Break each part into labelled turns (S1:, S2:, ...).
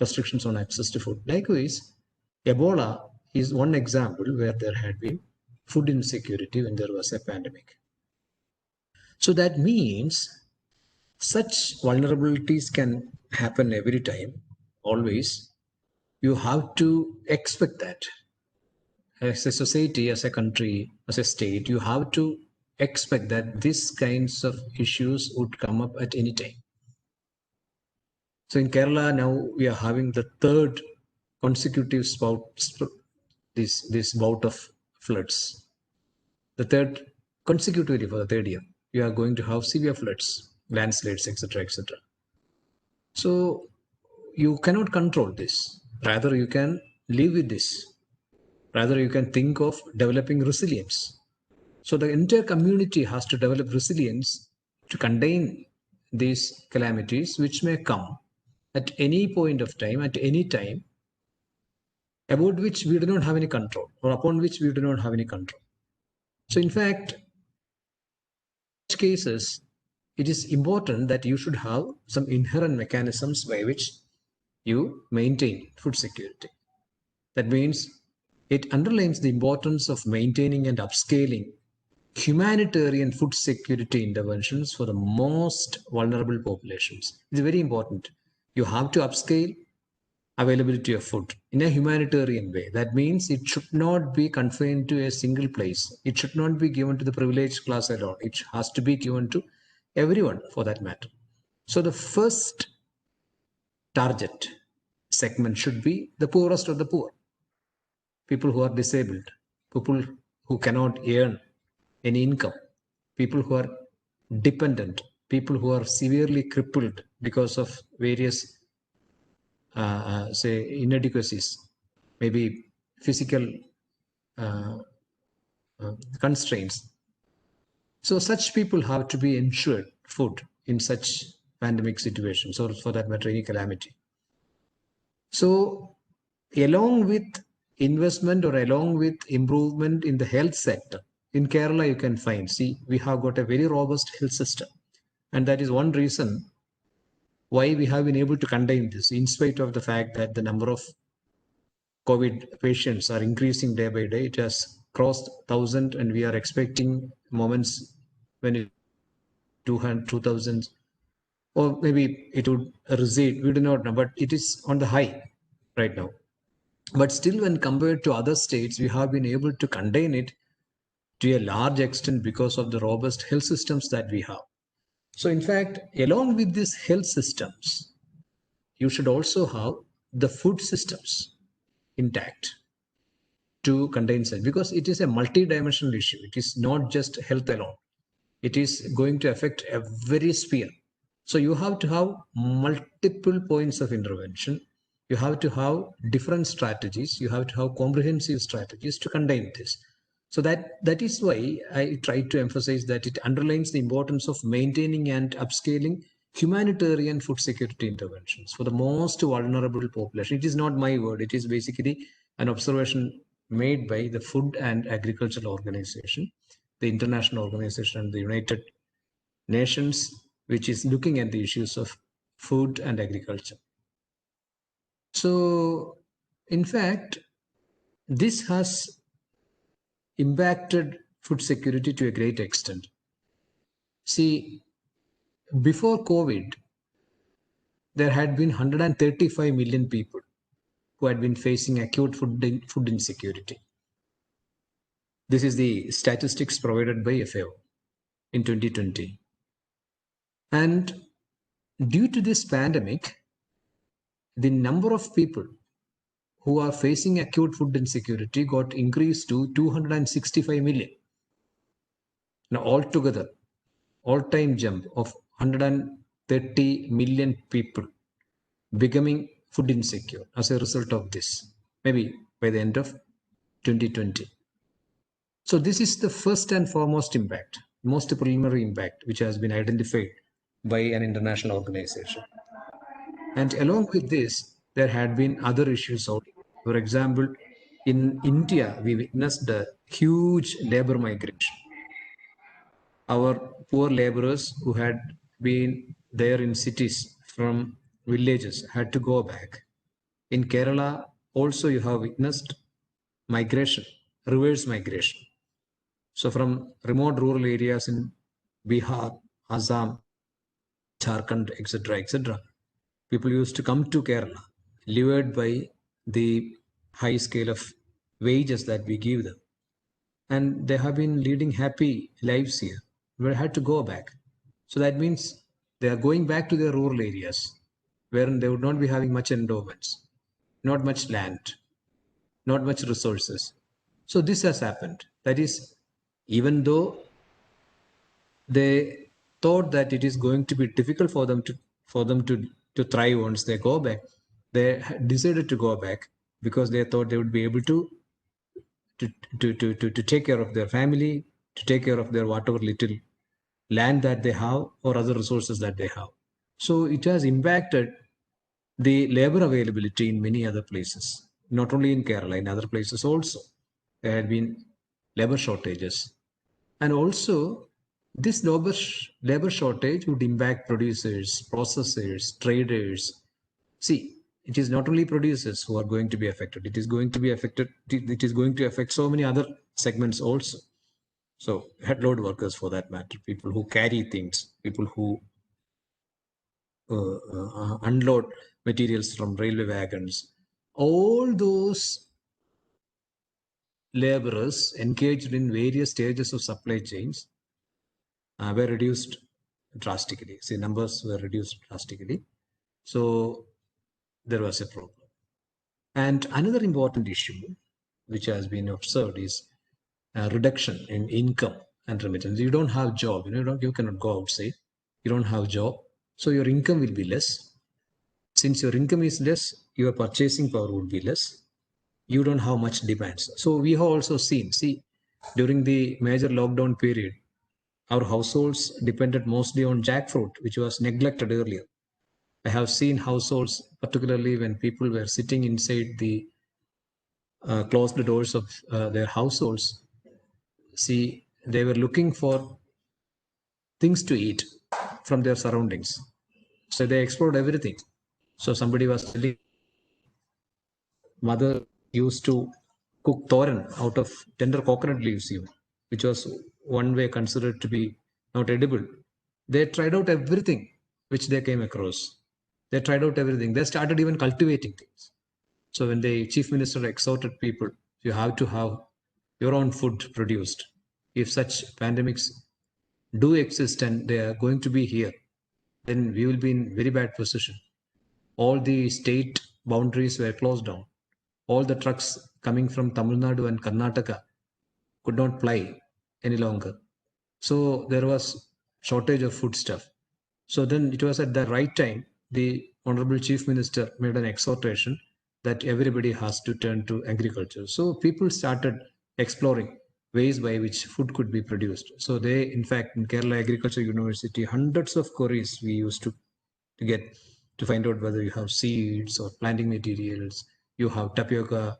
S1: restrictions on access to food. Likewise, Ebola is one example where there had been food insecurity when there was a pandemic. So that means such vulnerabilities can happen every time, always. You have to expect that. As a society, as a country, as a state, you have to expect that these kinds of issues would come up at any time. So in Kerala now we are having the third consecutive this bout of floods. The third consecutively for the third year, we are going to have severe floods, landslides, etc., etc. So you cannot control this. Rather, you can live with this. Rather, you can think of developing resilience. So the entire community has to develop resilience to contain these calamities which may come at any point of time, at any time, about which we do not have any control or upon which we do not have any control. So in fact, in such cases, it is important that you should have some inherent mechanisms by which you maintain food security. That means it underlines the importance of maintaining and upscaling humanitarian food security interventions for the most vulnerable populations. It's very important. You have to upscale availability of food in a humanitarian way. That means it should not be confined to a single place. It should not be given to the privileged class alone. It has to be given to everyone for that matter. So the first target segment should be the poorest of the poor. People who are disabled, people who cannot earn any income, people who are dependent, people who are severely crippled because of various, say, inadequacies, maybe physical constraints. So such people have to be ensured food in such pandemic situations, or for that matter, any calamity. So along with investment or along with improvement in the health sector, in Kerala you can find, see, we have got a very robust health system. And that is one reason why we have been able to contain this, in spite of the fact that the number of COVID patients are increasing day by day. It has crossed 1,000 and we are expecting moments when it 2,000 or maybe it would recede. We do not know, but it is on the high right now. But still, when compared to other states, we have been able to contain it to a large extent because of the robust health systems that we have. So in fact, along with these health systems, you should also have the food systems intact to contain such, because it is a multi-dimensional issue. It is not just health alone. It is going to affect every sphere. So you have to have multiple points of intervention. You have to have different strategies. You have to have comprehensive strategies to contain this. So that is why I try to emphasize that it underlines the importance of maintaining and upscaling humanitarian food security interventions for the most vulnerable population. It is not my word. It is basically an observation made by the Food and Agricultural Organization, the international organization, the United Nations, which is looking at the issues of food and agriculture. So, in fact, this has impacted food security to a great extent. See, before COVID, there had been 135 million people who had been facing acute food insecurity. This is the statistics provided by FAO in 2020. And due to this pandemic, the number of people who are facing acute food insecurity got increased to 265 million. Now, altogether, all-time jump of 130 million people becoming food insecure as a result of this, maybe by the end of 2020. So this is the first and foremost impact, most preliminary impact, which has been identified by an international organization. And along with this, there had been other issues also. For example, in India, we witnessed a huge labor migration. Our poor laborers who had been there in cities from villages had to go back. In Kerala, also you have witnessed migration, reverse migration. So from remote rural areas in Bihar, Assam, Jharkhand, etc., etc., people used to come to Kerala, lured by the high scale of wages that we give them. And they have been leading happy lives here. We had to go back. So that means they are going back to their rural areas where they would not be having much endowments, not much land, not much resources. So this has happened. That is, even though they thought that it is going to be difficult for them to thrive once they go back, they decided to go back because they thought they would be able to, to take care of their family, to take care of their whatever little land that they have or other resources that they have. So it has impacted the labor availability in many other places, not only in Kerala, in other places also. There had been labor shortages. And also, this labor shortage would impact producers, processors, traders. See, it is not only producers who are going to be affected. It is going to be affected. It is going to affect so many other segments also. So head load workers, for that matter, people who carry things, people who unload materials from railway wagons, all those laborers engaged in various stages of supply chains were reduced drastically. See, numbers were reduced drastically. So there was a problem. And another important issue which has been observed is a reduction in income and remittance. You don't have job, you cannot go outside. You don't have job, so your income will be less. Since your income is less, your purchasing power would be less. You don't have much demands. So we have also seen, see, during the major lockdown period, our households depended mostly on jackfruit, which was neglected earlier. I have seen households, particularly when people were sitting inside the closed doors of their households. See, they were looking for things to eat from their surroundings. So they explored everything. So somebody was telling, mother used to cook thoran out of tender coconut leaves, even, which was one way considered to be not edible. They tried out everything which they came across. They tried out everything. They started even cultivating things. So when the chief minister exhorted people, you have to have your own food produced. If such pandemics do exist and they are going to be here, then we will be in very bad position. All the state boundaries were closed down. All the trucks coming from Tamil Nadu and Karnataka could not ply any longer. So there was shortage of foodstuff. So then it was at the right time, the Honorable Chief Minister made an exhortation that everybody has to turn to agriculture. So people started exploring ways by which food could be produced. So they, in fact, in Kerala Agriculture University, hundreds of queries we used to get to find out whether you have seeds or planting materials, you have tapioca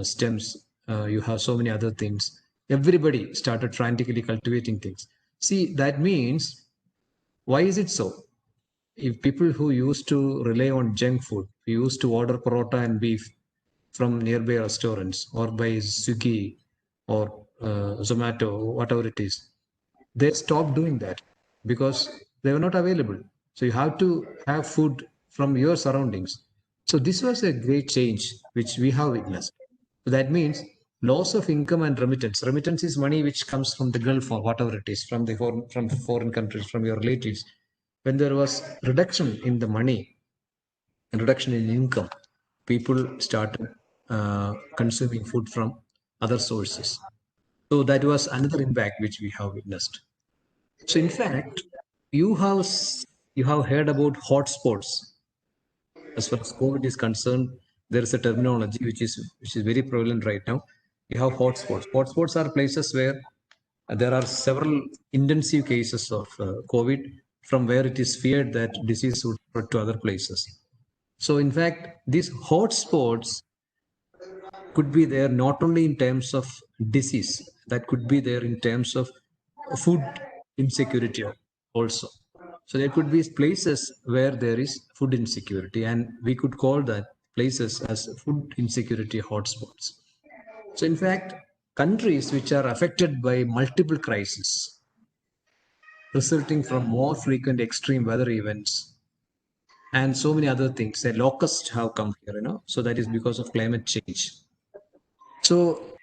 S1: stems, you have so many other things. Everybody started frantically cultivating things. See, that means, why is it so? If people who used to rely on junk food, who used to order parota and beef from nearby restaurants or by Swiggy or Zomato, whatever it is, they stopped doing that because they were not available. So you have to have food from your surroundings. So this was a great change which we have witnessed. So that means loss of income and remittance. Remittance is money which comes from the Gulf or whatever it is, from the foreign countries, from your relatives. When there was reduction in the money and reduction in income, people started consuming food from other sources. So that was another impact which we have witnessed. So in fact, you have you have heard about hotspots. As far as COVID is concerned, there is a terminology which is very prevalent right now. You have hotspots. Hotspots are places where there are several intensive cases of COVID, from where it is feared that disease would spread to other places. So in fact, these hotspots could be there not only in terms of disease, that could be there in terms of food insecurity also. So there could be places where there is food insecurity, and we could call that places as food insecurity hotspots. So, in fact, countries which are affected by multiple crises resulting from more frequent extreme weather events and so many other things, say locusts have come here, so that is because of climate change. So,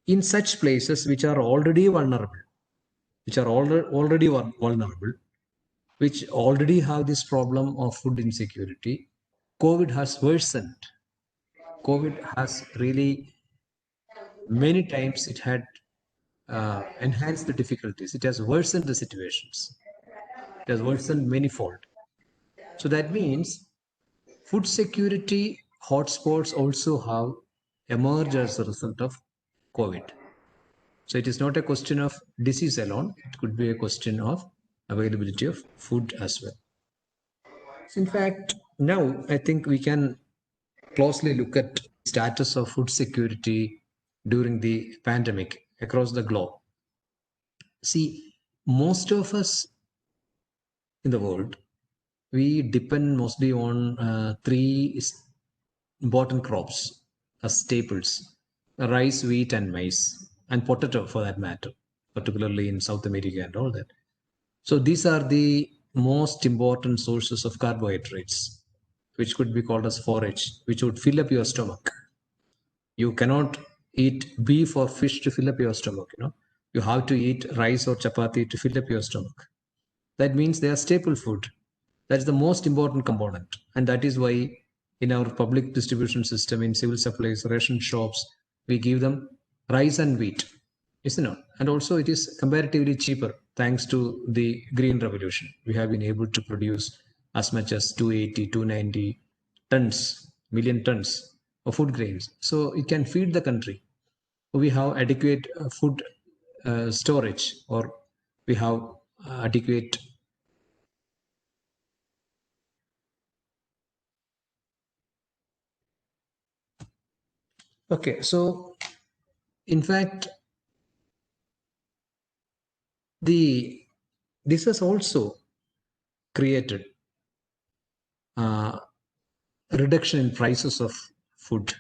S1: in such places which are already vulnerable, which already have this problem of food insecurity, COVID has worsened. COVID has really, many times it had enhanced the difficulties. It has worsened the situations. It has worsened manifold. So that means food security hotspots also have emerged as a result of COVID. So it is not a question of disease alone. It could be a question of availability of food as well. So in fact, now I think we can closely look at status of food security during the pandemic across the globe. See, most of us in the world, we depend mostly on three important crops as staples: rice, wheat, and maize, and potato for that matter, particularly in South America and all that. So these are the most important sources of carbohydrates, which could be called as forage, which would fill up your stomach. You cannot eat beef or fish to fill up your stomach, You have to eat rice or chapati to fill up your stomach. That means they are staple food. That's the most important component. And that is why in our public distribution system, in civil supplies, ration shops, we give them rice and wheat, isn't it? And also it is comparatively cheaper thanks to the green revolution. We have been able to produce as much as 280, 290 tons, million tons of food grains. So it can feed the country. We have adequate food storage, or we have adequate. Okay, so in fact, this has also created reduction in prices of food.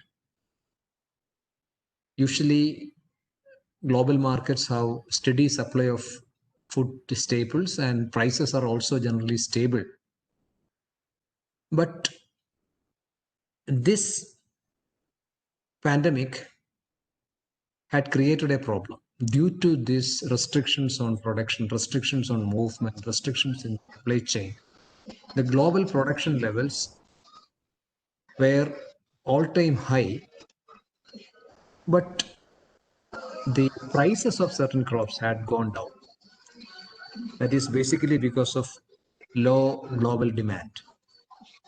S1: Usually, global markets have steady supply of food staples, and prices are also generally stable. But this pandemic had created a problem due to these restrictions on production, restrictions on movement, restrictions in supply chain. The global production levels were all-time high, but the prices of certain crops had gone down. That is basically because of low global demand.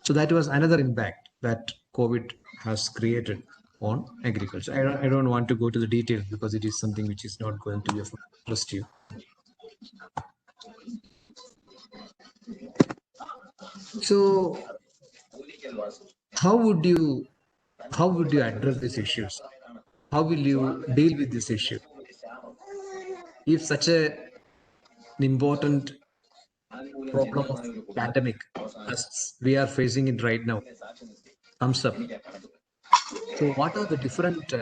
S1: So that was another impact that COVID has created on agriculture. I don't want to go to the details because it is something which is not going to be of interest to you. So how would you address these issues? How will you deal with this issue? If such an important problem of pandemic as we are facing it right now comes up, so what are the different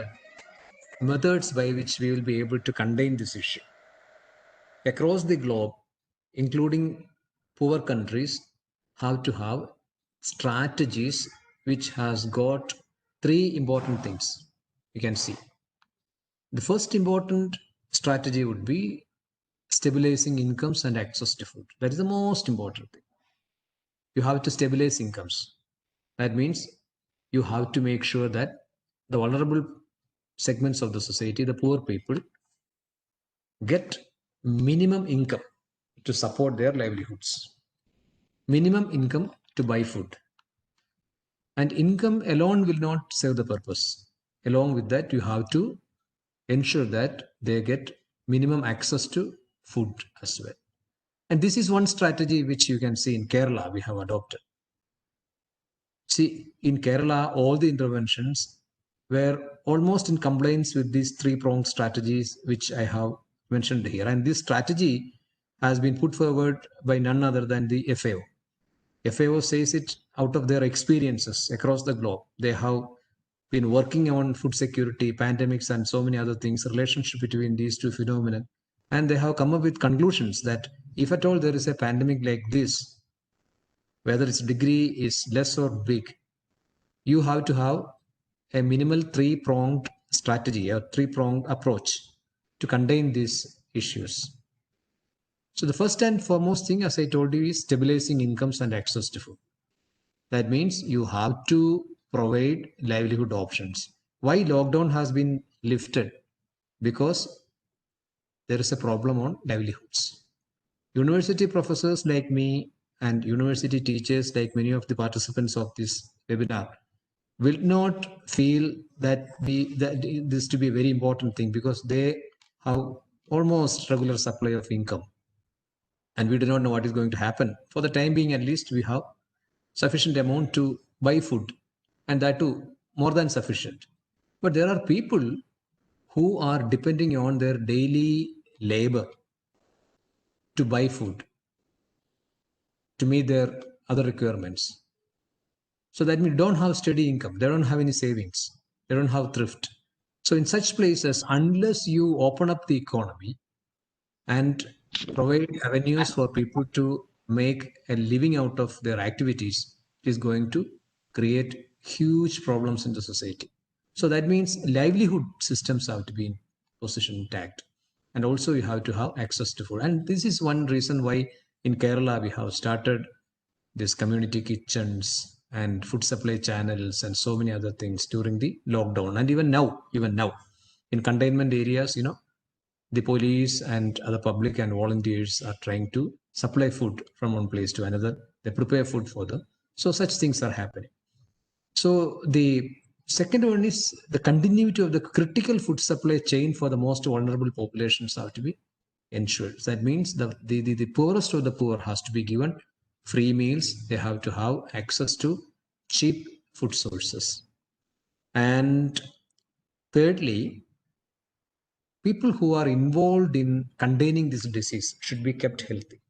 S1: methods by which we will be able to contain this issue? Across the globe, including poor countries, have to have strategies which has got three important things you can see. The first important strategy would be stabilizing incomes and access to food. That is the most important thing. You have to stabilize incomes. That means you have to make sure that the vulnerable segments of the society, the poor people, get minimum income to support their livelihoods, minimum income to buy food. And income alone will not serve the purpose. Along with that, you have to ensure that they get minimum access to food as well. And this is one strategy which you can see in Kerala we have adopted. See, in Kerala, all the interventions were almost in compliance with these three-pronged strategies which I have mentioned here. And this strategy has been put forward by none other than the FAO. FAO says it out of their experiences across the globe, they have been working on food security, pandemics, and so many other things, relationship between these two phenomena. And they have come up with conclusions that if at all there is a pandemic like this, whether its degree is less or big, you have to have a minimal three-pronged strategy, a three-pronged approach to contain these issues. So the first and foremost thing, as I told you, is stabilizing incomes and access to food. That means you have to provide livelihood options. Why lockdown has been lifted? Because there is a problem on livelihoods. University professors like me and university teachers like many of the participants of this webinar will not feel that this to be a very important thing, because they have almost regular supply of income and we do not know what is going to happen. For the time being, at least, we have sufficient amount to buy food, and that too more than sufficient. But there are people who are depending on their daily labor to buy food, to meet their other requirements. So that means they don't have steady income, they don't have any savings, they don't have thrift. So in such places, unless you open up the economy and provide avenues for people to make a living out of their activities, it is going to create huge problems in the society. So that means livelihood systems have to be in position intact. And also you have to have access to food. And this is one reason why in Kerala we have started these community kitchens and food supply channels and so many other things during the lockdown. And even now in containment areas, the police and other public and volunteers are trying to supply food from one place to another. They prepare food for them. So such things are happening. So the second one is the continuity of the critical food supply chain for the most vulnerable populations have to be ensured. So that means the poorest of the poor has to be given free meals. They have to have access to cheap food sources. And thirdly, people who are involved in containing this disease should be kept healthy,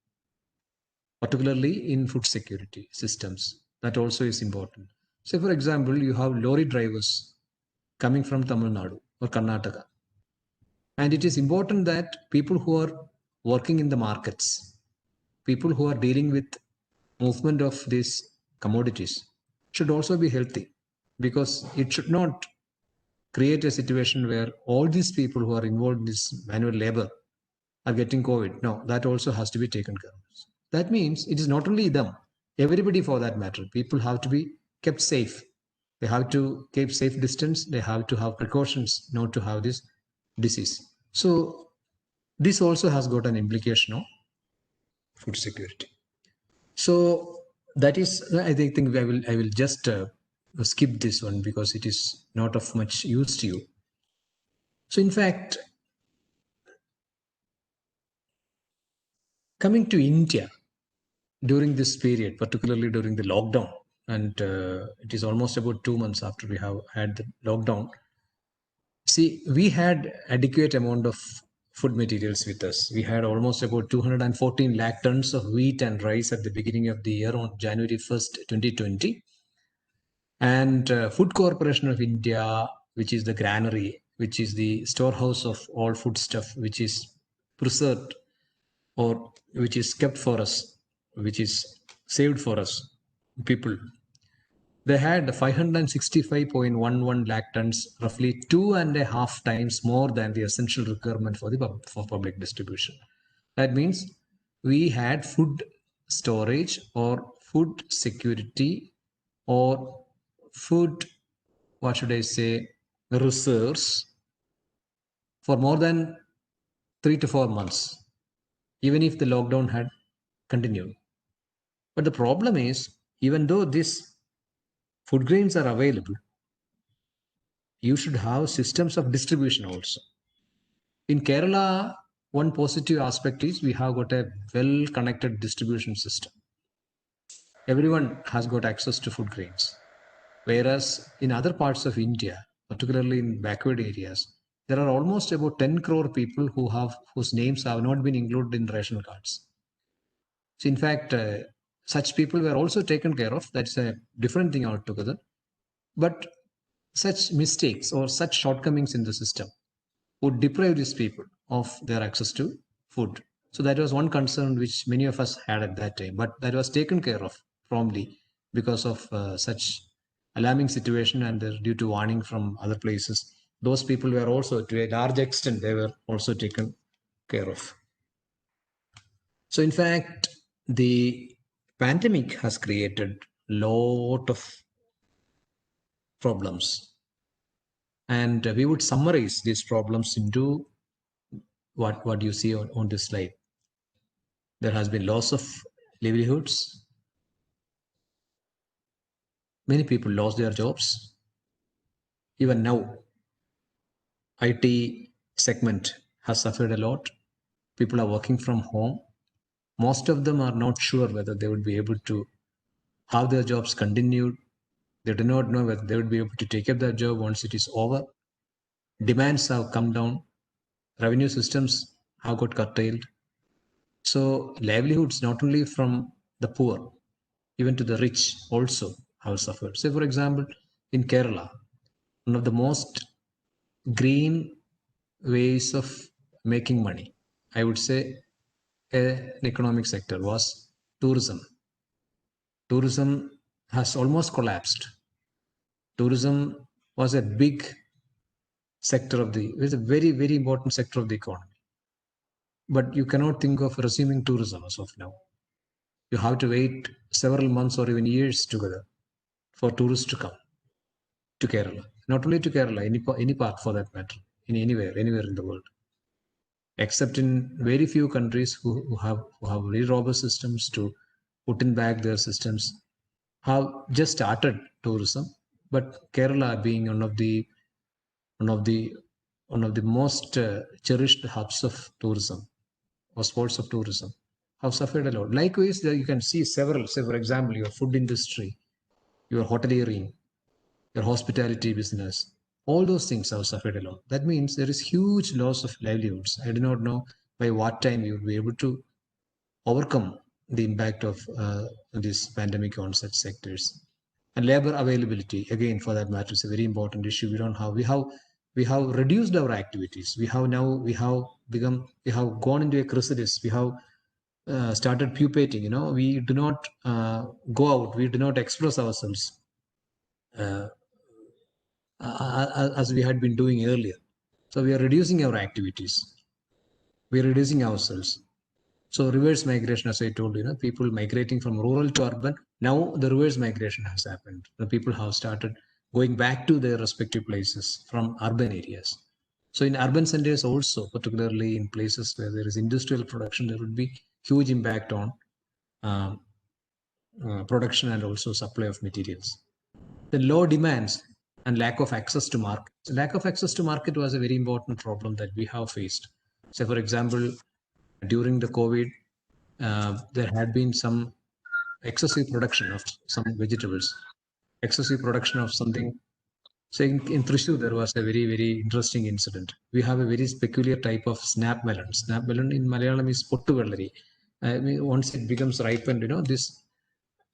S1: particularly in food security systems. That also is important. Say, for example, you have lorry drivers coming from Tamil Nadu or Karnataka. And it is important that people who are working in the markets, people who are dealing with movement of these commodities should also be healthy, because it should not create a situation where all these people who are involved in this manual labor are getting COVID. No, that also has to be taken care of. That means it is not only them, everybody for that matter. People have to be kept safe. They have to keep safe distance. They have to have precautions not to have this disease. So this also has got an implication of food security. So that is, I think I will just skip this one because it is not of much use to you. So in fact, coming to India during this period, particularly during the lockdown, and it is almost about 2 months after we have had the lockdown. See, we had adequate amount of food materials with us. We had almost about 214 lakh tons of wheat and rice at the beginning of the year on January 1st, 2020. And Food Corporation of India, which is the granary, which is the storehouse of all food stuff, which is preserved or which is kept for us, which is saved for us, people. They had 565.11 lakh tons, roughly 2.5 times more than the essential requirement for public distribution. That means we had food storage or food security or food, what should I say, reserves for more than 3 to 4 months, even if the lockdown had continued. But the problem is, even though these food grains are available, you should have systems of distribution also. In Kerala, one positive aspect is we have got a well-connected distribution system. Everyone has got access to food grains. Whereas in other parts of India, particularly in backward areas, there are almost about 10 crore people whose names have not been included in ration cards. So in fact, such people were also taken care of. That's a different thing altogether. But such mistakes or such shortcomings in the system would deprive these people of their access to food. So that was one concern which many of us had at that time, but that was taken care of promptly because of such alarming situation, and due to warning from other places, those people were also, to a large extent, they were also taken care of. So in fact, the pandemic has created lot of problems, and we would summarize these problems into what you see on this slide. There has been loss of livelihoods. Many people lost their jobs. Even now, IT segment has suffered a lot. People are working from home. Most of them are not sure whether they would be able to have their jobs continued. They do not know whether they would be able to take up their job once it is over. Demands have come down. Revenue systems have got curtailed. So livelihoods, not only from the poor, even to the rich also have suffered. Say, for example, in Kerala, one of the most green ways of making money, I would say, an economic sector was tourism. Tourism has almost collapsed. Tourism was a big sector of it was a very, very important sector of the economy. But you cannot think of resuming tourism as of now. You have to wait several months or even years together for tourists to come to Kerala. Not only to Kerala, any part for that matter, anywhere in the world, except in very few countries who have very robust systems to put in back their systems, have just started tourism. But Kerala, being one of the most cherished hubs of tourism or spots of tourism, have suffered a lot. Likewise, there you can see several. Say, for example, your food industry, your hoteliering, your hospitality business, all those things have suffered a lot. That means there is huge loss of livelihoods. I do not know by what time you will be able to overcome the impact of this pandemic on such sectors. And labor availability, again, for that matter, is a very important issue. We have reduced our activities. We have gone into a chrysalis. We have started pupating. We do not go out. We do not express ourselves as we had been doing earlier. So we are reducing our activities. We are reducing ourselves. So reverse migration, as I told you, people migrating from rural to urban. Now the reverse migration has happened. The people have started going back to their respective places from urban areas. So in urban centers also, particularly in places where there is industrial production, there would be huge impact on production and also supply of materials. The low demands and lack of access to market. Lack of access to market was a very important problem that we have faced. So, for example, during the COVID, there had been some excessive production of some vegetables, excessive production of something. So in Thrissur, there was a very, very interesting incident. We have a very peculiar type of snap melon. Snap melon in Malayalam is pottu vellari. Once it becomes ripened, this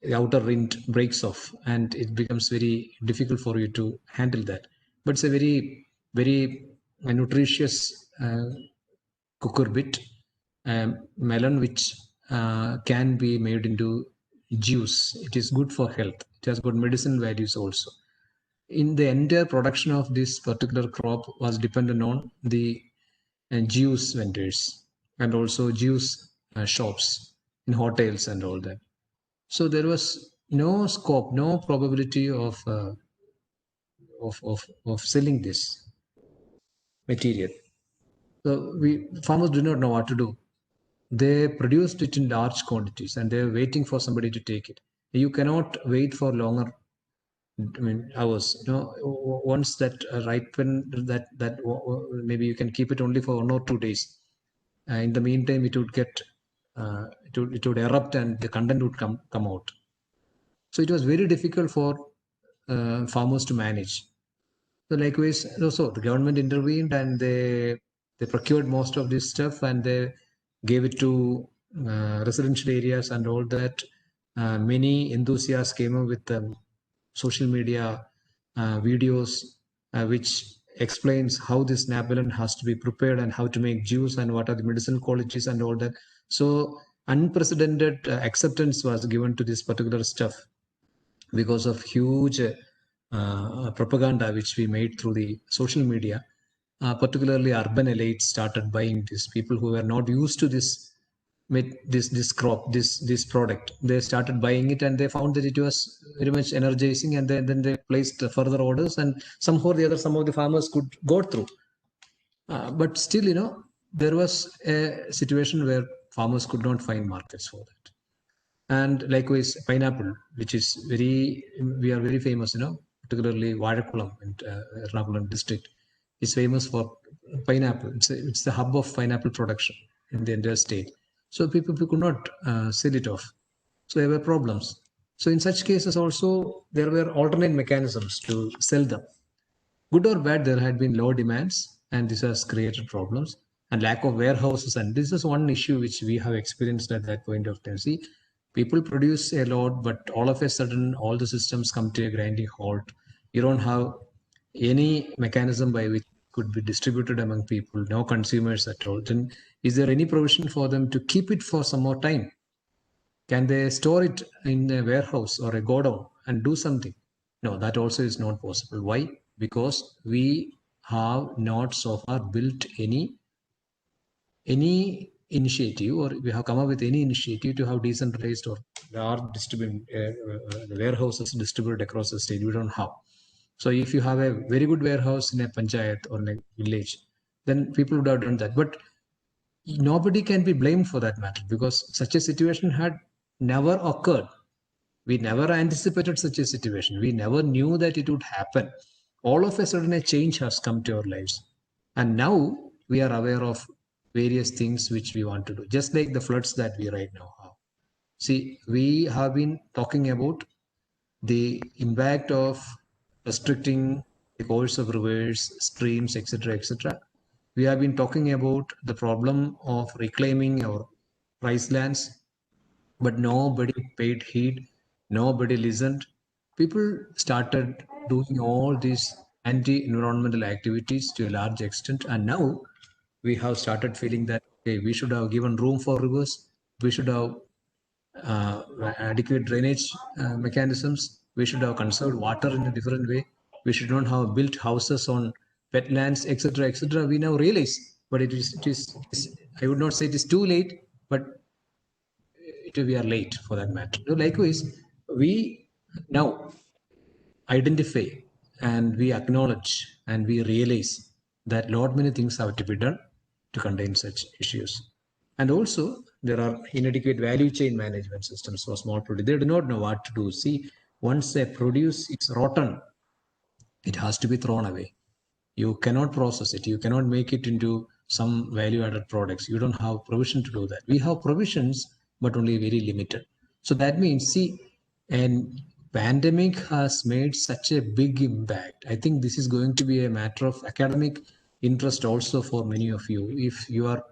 S1: the outer rind breaks off and it becomes very difficult for you to handle that. But it's a very, very nutritious cucurbit melon which can be made into juice. It is good for health. It has got medicinal values also. In the entire production of this particular crop was dependent on the juice vendors and also juice shops in hotels and all that. So there was no scope, no probability of selling this material. So farmers do not know what to do. They produced it in large quantities and they're waiting for somebody to take it. You cannot wait for longer hours. Once that ripen, that maybe you can keep it only for 1 or 2 days. In the meantime, it would get it would erupt and the content would come out. So it was very difficult for farmers to manage. So likewise, also the government intervened and they procured most of this stuff and they gave it to residential areas and all that. Many enthusiasts came up with social media videos which explains how this naphthalene has to be prepared and how to make juice and what are the medicinal qualities and all that. So unprecedented acceptance was given to this particular stuff because of huge propaganda which we made through the social media. Particularly urban elites started buying this. People who were not used to this crop, this product, they started buying it, and they found that it was very much energizing, and then they placed further orders, and somehow or the other some of the farmers could go through. But still, there was a situation where farmers could not find markets for that. And likewise, pineapple, which is we are very famous, particularly Vazhakulam in Ernakulam district, is famous for pineapple. It's the hub of pineapple production in the entire state. So people could not sell it off. So there were problems. So in such cases also, there were alternate mechanisms to sell them. Good or bad, there had been low demands, and this has created problems and lack of warehouses. And this is one issue which we have experienced at that point of time. See, people produce a lot, but all of a sudden, all the systems come to a grinding halt. You don't have any mechanism by which it could be distributed among people, no consumers at all. Then is there any provision for them to keep it for some more time? Can they store it in a warehouse or a godown and do something? No, that also is not possible. Why? Because we have not so far built any initiative, or we have come up with any initiative to have decentralized or large warehouses distributed across the state. We don't have. So if you have a very good warehouse in a panchayat or in a village, then people would have done that. But nobody can be blamed for that matter, because such a situation had never occurred. We never anticipated such a situation. We never knew that it would happen. All of a sudden, a change has come to our lives. And now we are aware of various things which we want to do, just like the floods that we right now have. See, we have been talking about the impact of restricting the course of rivers, streams, etc., etc. We have been talking about the problem of reclaiming our rice lands, but nobody paid heed, nobody listened. People started doing all these anti-environmental activities to a large extent, and now we have started feeling that, okay, we should have given room for rivers, we should have adequate drainage mechanisms, we should have conserved water in a different way, we should not have built houses on wetlands, etc., etc. We now realize, but I would not say it is too late, but we are late for that matter. So likewise, we now identify and we acknowledge and we realize that lot many things have to be done to contain such issues. And also, there are inadequate value chain management systems for small produce. They do not know what to do. See, once a produce is rotten, it has to be thrown away. You cannot process it. You cannot make it into some value-added products. You don't have provision to do that. We have provisions, but only very limited. So that means, see, and pandemic has made such a big impact. I think this is going to be a matter of academic interest also for many of you. If you are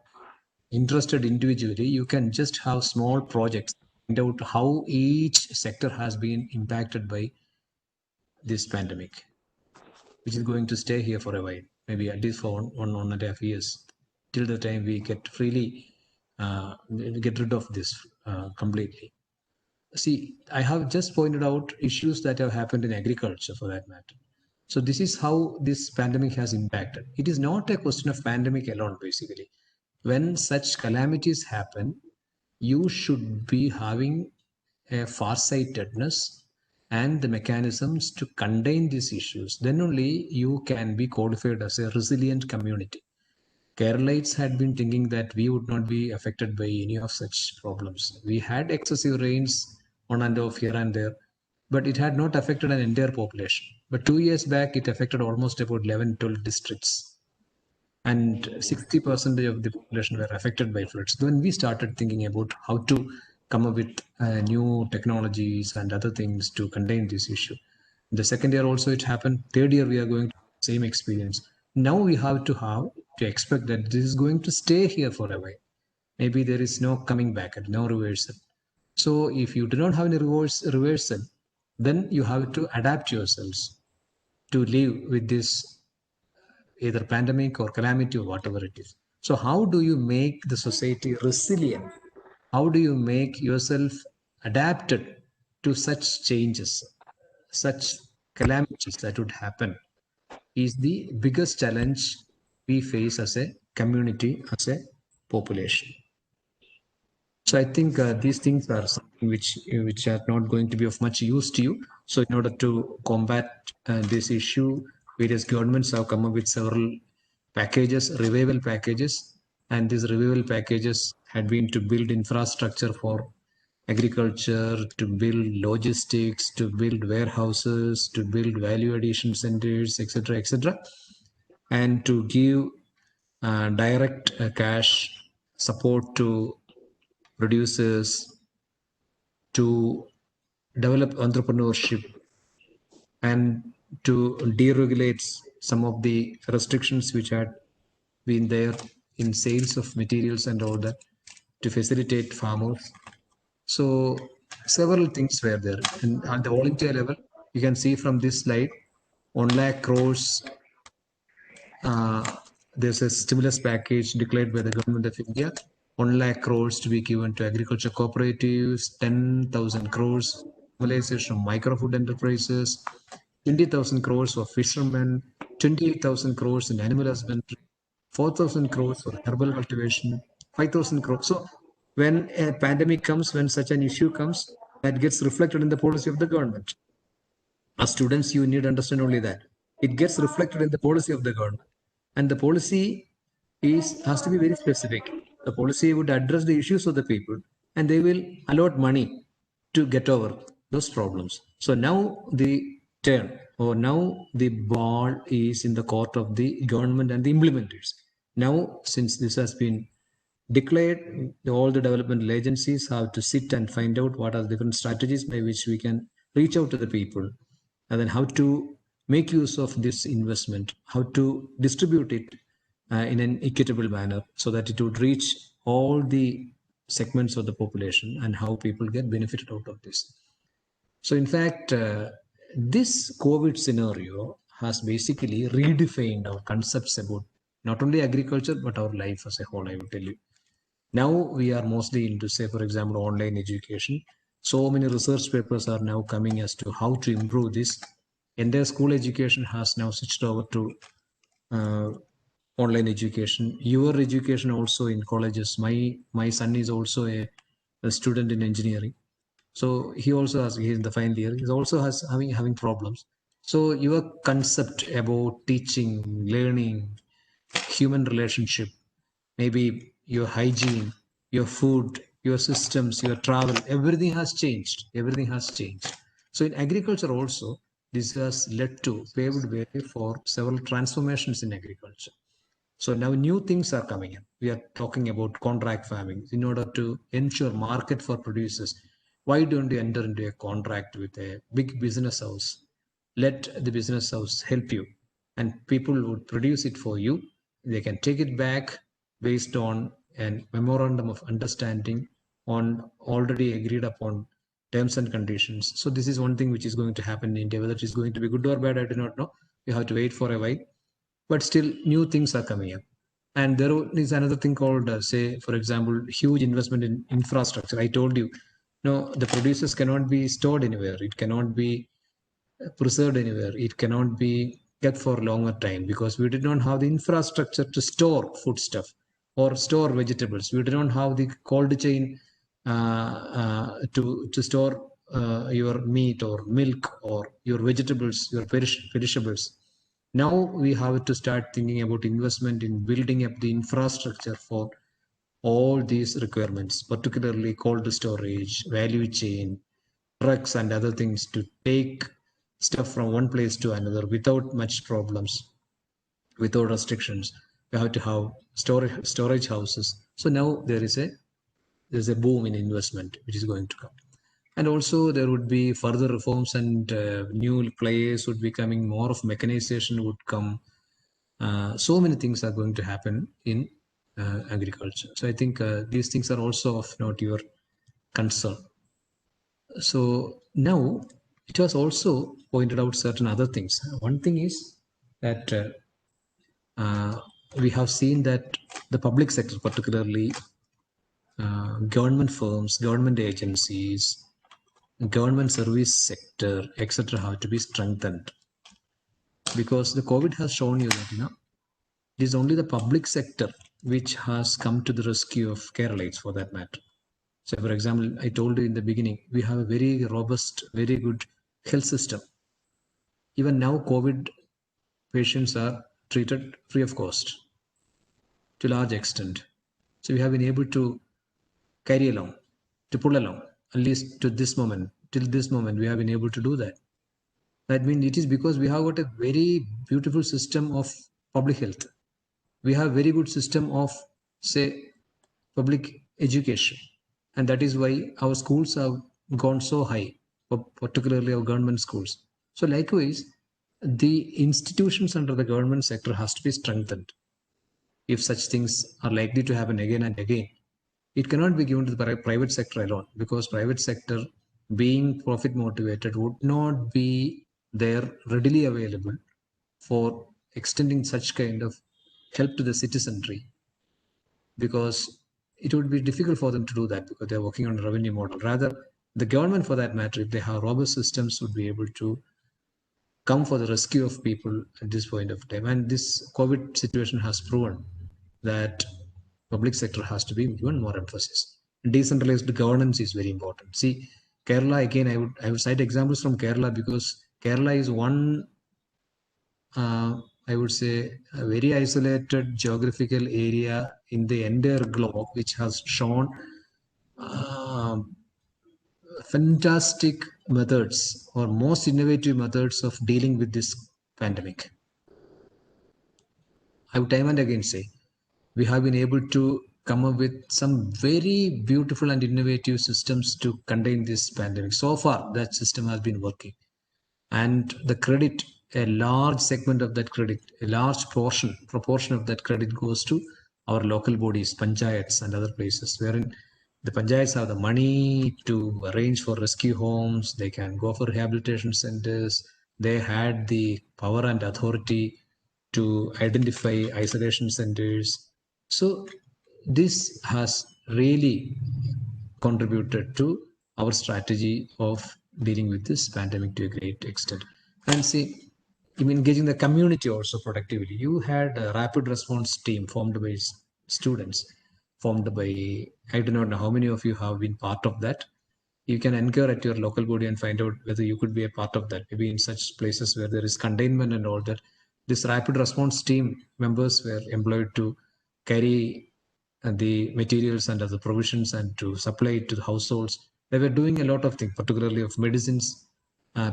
S1: interested individually, you can just have small projects, find out how each sector has been impacted by this pandemic, which is going to stay here for a while, maybe at least for one and a half years, till the time we get freely get rid of this completely. See, I have just pointed out issues that have happened in agriculture for that matter. So this is how this pandemic has impacted. It is not a question of pandemic alone, basically. When such calamities happen, you should be having a farsightedness and the mechanisms to contain these issues. Then only you can be qualified as a resilient community. Keralites had been thinking that we would not be affected by any of such problems. We had excessive rains on and off here and there, but it had not affected an entire population. But 2 years back, it affected almost about 11, 12 districts. And 60% of the population were affected by floods. Then we started thinking about how to come up with new technologies and other things to contain this issue. The second year also it happened. Third year we are going to have the same experience. Now we have to expect that this is going to stay here for a while. Maybe there is no coming back and no reversal. So if you do not have any reversal, then you have to adapt yourselves to live with this either pandemic or calamity or whatever it is. So how do you make the society resilient? How do you make yourself adapted to such changes, such calamities that would happen? Is the biggest challenge we face as a community, as a population. So I think these things are something which are not going to be of much use to you. So in order to combat this issue, various governments have come up with several packages, revival packages, and these revival packages had been to build infrastructure for agriculture, to build logistics, to build warehouses, to build value addition centers, etc., etc., and to give direct cash support to producers, to develop entrepreneurship, and to deregulate some of the restrictions which had been there in sales of materials and all that, to facilitate farmers. So several things were there. And at the all India level, you can see from this slide, 1 lakh crores, there's a stimulus package declared by the government of India, 1 lakh crores to be given to agriculture cooperatives, 10,000 crores mobilization of micro food enterprises, 20,000 crores for fishermen, 28,000 crores in animal husbandry, 4,000 crores for herbal cultivation, 5,000 crores. So when a pandemic comes, when such an issue comes, that gets reflected in the policy of the government. As students, you need to understand only that. It gets reflected in the policy of the government. And the policy has to be very specific. The policy would address the issues of the people and they will allot money to get over those problems. So now the turn or now the ball is in the court of the government and the implementers. Now, since this has been declared, all the developmental agencies have to sit and find out what are the different strategies by which we can reach out to the people, and then how to make use of this investment, how to distribute it in an equitable manner so that it would reach all the segments of the population and how people get benefited out of this. So in fact, this COVID scenario has basically redefined our concepts about not only agriculture, but our life as a whole, I will tell you. Now we are mostly into, say, for example, online education. So many research papers are now coming as to how to improve this. Entire school education has now switched over to uh, online education. Your education also in colleges. My son is also a student in engineering. So he also has, he's in the final year. He also has having problems. So your concept about teaching, learning, human relationship, maybe your hygiene, your food, your systems, your travel, everything has changed. Everything has changed. So in agriculture also, this has led to paved way for several transformations in agriculture. So now new things are coming in. We are talking about contract farming in order to ensure market for producers. Why don't you enter into a contract with a big business house? Let the business house help you, and people would produce it for you. They can take it back based on a memorandum of understanding on already agreed upon terms and conditions. So this is one thing which is going to happen in India. Whether it is going to be good or bad, I do not know. We have to wait for a while, but still new things are coming up. And there is another thing called, say, for example, huge investment in infrastructure. I told you, no, the producers cannot be stored anywhere. It cannot be preserved anywhere. It cannot be kept for a longer time because we did not have the infrastructure to store foodstuff or store vegetables. We did not have the cold chain to store your meat or milk or your vegetables, your perishables. Now we have to start thinking about investment in building up the infrastructure for all these requirements, particularly cold storage, value chain, trucks and other things to take stuff from one place to another without much problems, without restrictions. We have to have storage houses. So now there's a boom in investment which is going to come. And also there would be further reforms and new players would be coming, more of mechanization would come. So many things are going to happen in agriculture. So I think these things are also of not your concern. So now it has also pointed out certain other things. One thing is that we have seen that the public sector, particularly government firms, government agencies, government service sector, etc., have to be strengthened, because the COVID has shown you that it is only the public sector which has come to the rescue of Keralites, for that matter. So, for example, I told you in the beginning, we have a very robust, very good health system. Even now, COVID patients are treated free of cost to a large extent. So we have been able to carry along, to pull along, at least to this moment, till this moment, we have been able to do that. That means it is because we have got a very beautiful system of public health. We have very good system of, say, public education. And that is why our schools have gone so high, particularly our government schools. So likewise, the institutions under the government sector has to be strengthened. If such things are likely to happen again and again, it cannot be given to the private sector alone, because private sector, being profit motivated, would not be there readily available for extending such kind of help to the citizenry, because it would be difficult for them to do that because they're working on a revenue model. Rather, the government, for that matter, if they have robust systems, would be able to come for the rescue of people at this point of time. And this COVID situation has proven that public sector has to be given more emphasis. Decentralized governance is very important. See, Kerala, again, I would cite examples from Kerala, because Kerala is one, I would say, a very isolated geographical area in the entire globe, which has shown uh, fantastic methods or most innovative methods of dealing with this pandemic. I would time and again say we have been able to come up with some very beautiful and innovative systems to contain this pandemic. So far, that system has been working. And the credit, a large segment of that credit, a large proportion of that credit goes to our local bodies, panchayats and other places, wherein the panchayats have the money to arrange for rescue homes, they can go for rehabilitation centers, they had the power and authority to identify isolation centers. So this has really contributed to our strategy of dealing with this pandemic to a great extent. And see, engaging the community also productively. You had a rapid response team formed by students, formed by, I do not know how many of you have been part of that. You can inquire at your local body and find out whether you could be a part of that. Maybe in such places where there is containment and all that, this rapid response team members were employed to carry the materials and other provisions and to supply it to the households. They were doing a lot of things, particularly of medicines.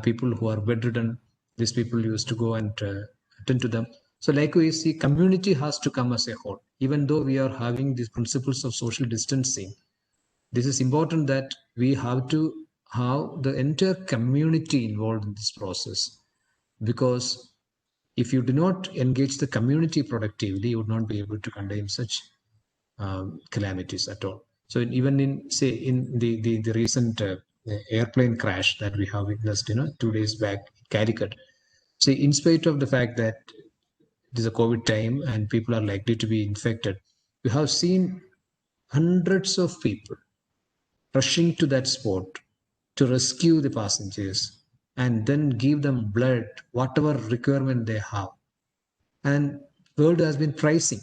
S1: People who are bedridden, these people used to go and attend to them. So likewise, the community has to come as a whole. Even though we are having these principles of social distancing, this is important that we have to have the entire community involved in this process, because if you do not engage the community productively, you would not be able to contain such calamities at all. So even in, say, in the recent airplane crash that we have witnessed 2 days back in Calicut. So in spite of the fact that it is a COVID time and people are likely to be infected, we have seen hundreds of people rushing to that spot to rescue the passengers and then give them blood, whatever requirement they have. And world has been pricing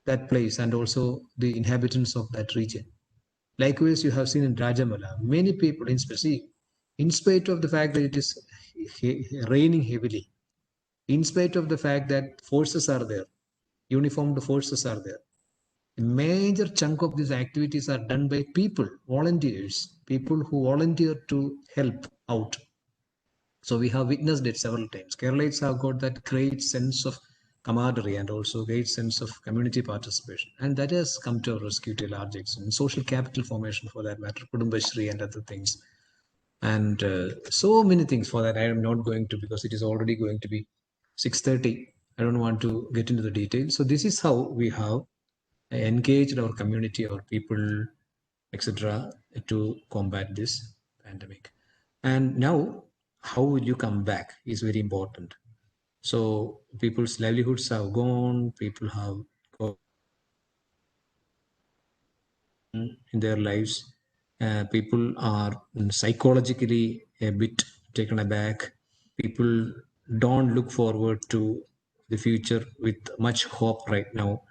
S1: that place and also the inhabitants of that region. Likewise, you have seen in Rajamala, many people, in spite of the fact that it is raining heavily, in spite of the fact that forces are there, uniformed forces are there, a major chunk of these activities are done by people, volunteers, people who volunteer to help out. So we have witnessed it several times. Keralites have got that great sense of camaraderie and also great sense of community participation. And that has come to our rescue to a large extent. Social capital formation, for that matter, Kudumbashri and other things. And so many things for that I am not going to, because it is already going to be 6:30. I don't want to get into the details. So this is how we have engaged our community, our people, etc., to combat this. pandemic. And now, how will you come back is very important. So people's livelihoods have gone, people have gone in their lives. People are psychologically a bit taken aback. People don't look forward to the future with much hope right now.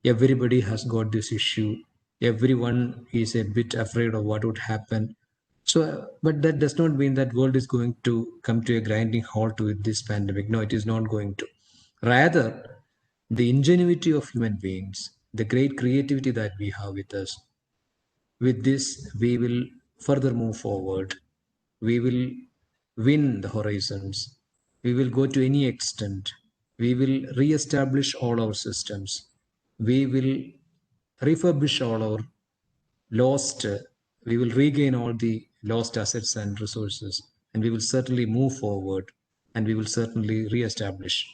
S1: Everybody has got this issue. Everyone is a bit afraid of what would happen. So, but that does not mean that world is going to come to a grinding halt with this pandemic. No, it is not going to. Rather, the ingenuity of human beings, the great creativity that we have with us, with this, we will further move forward. We will win the horizons. We will go to any extent. We will re-establish all our systems. We will refurbish all our lost, we will regain all the lost assets and resources, and we will certainly move forward, and we will certainly re-establish.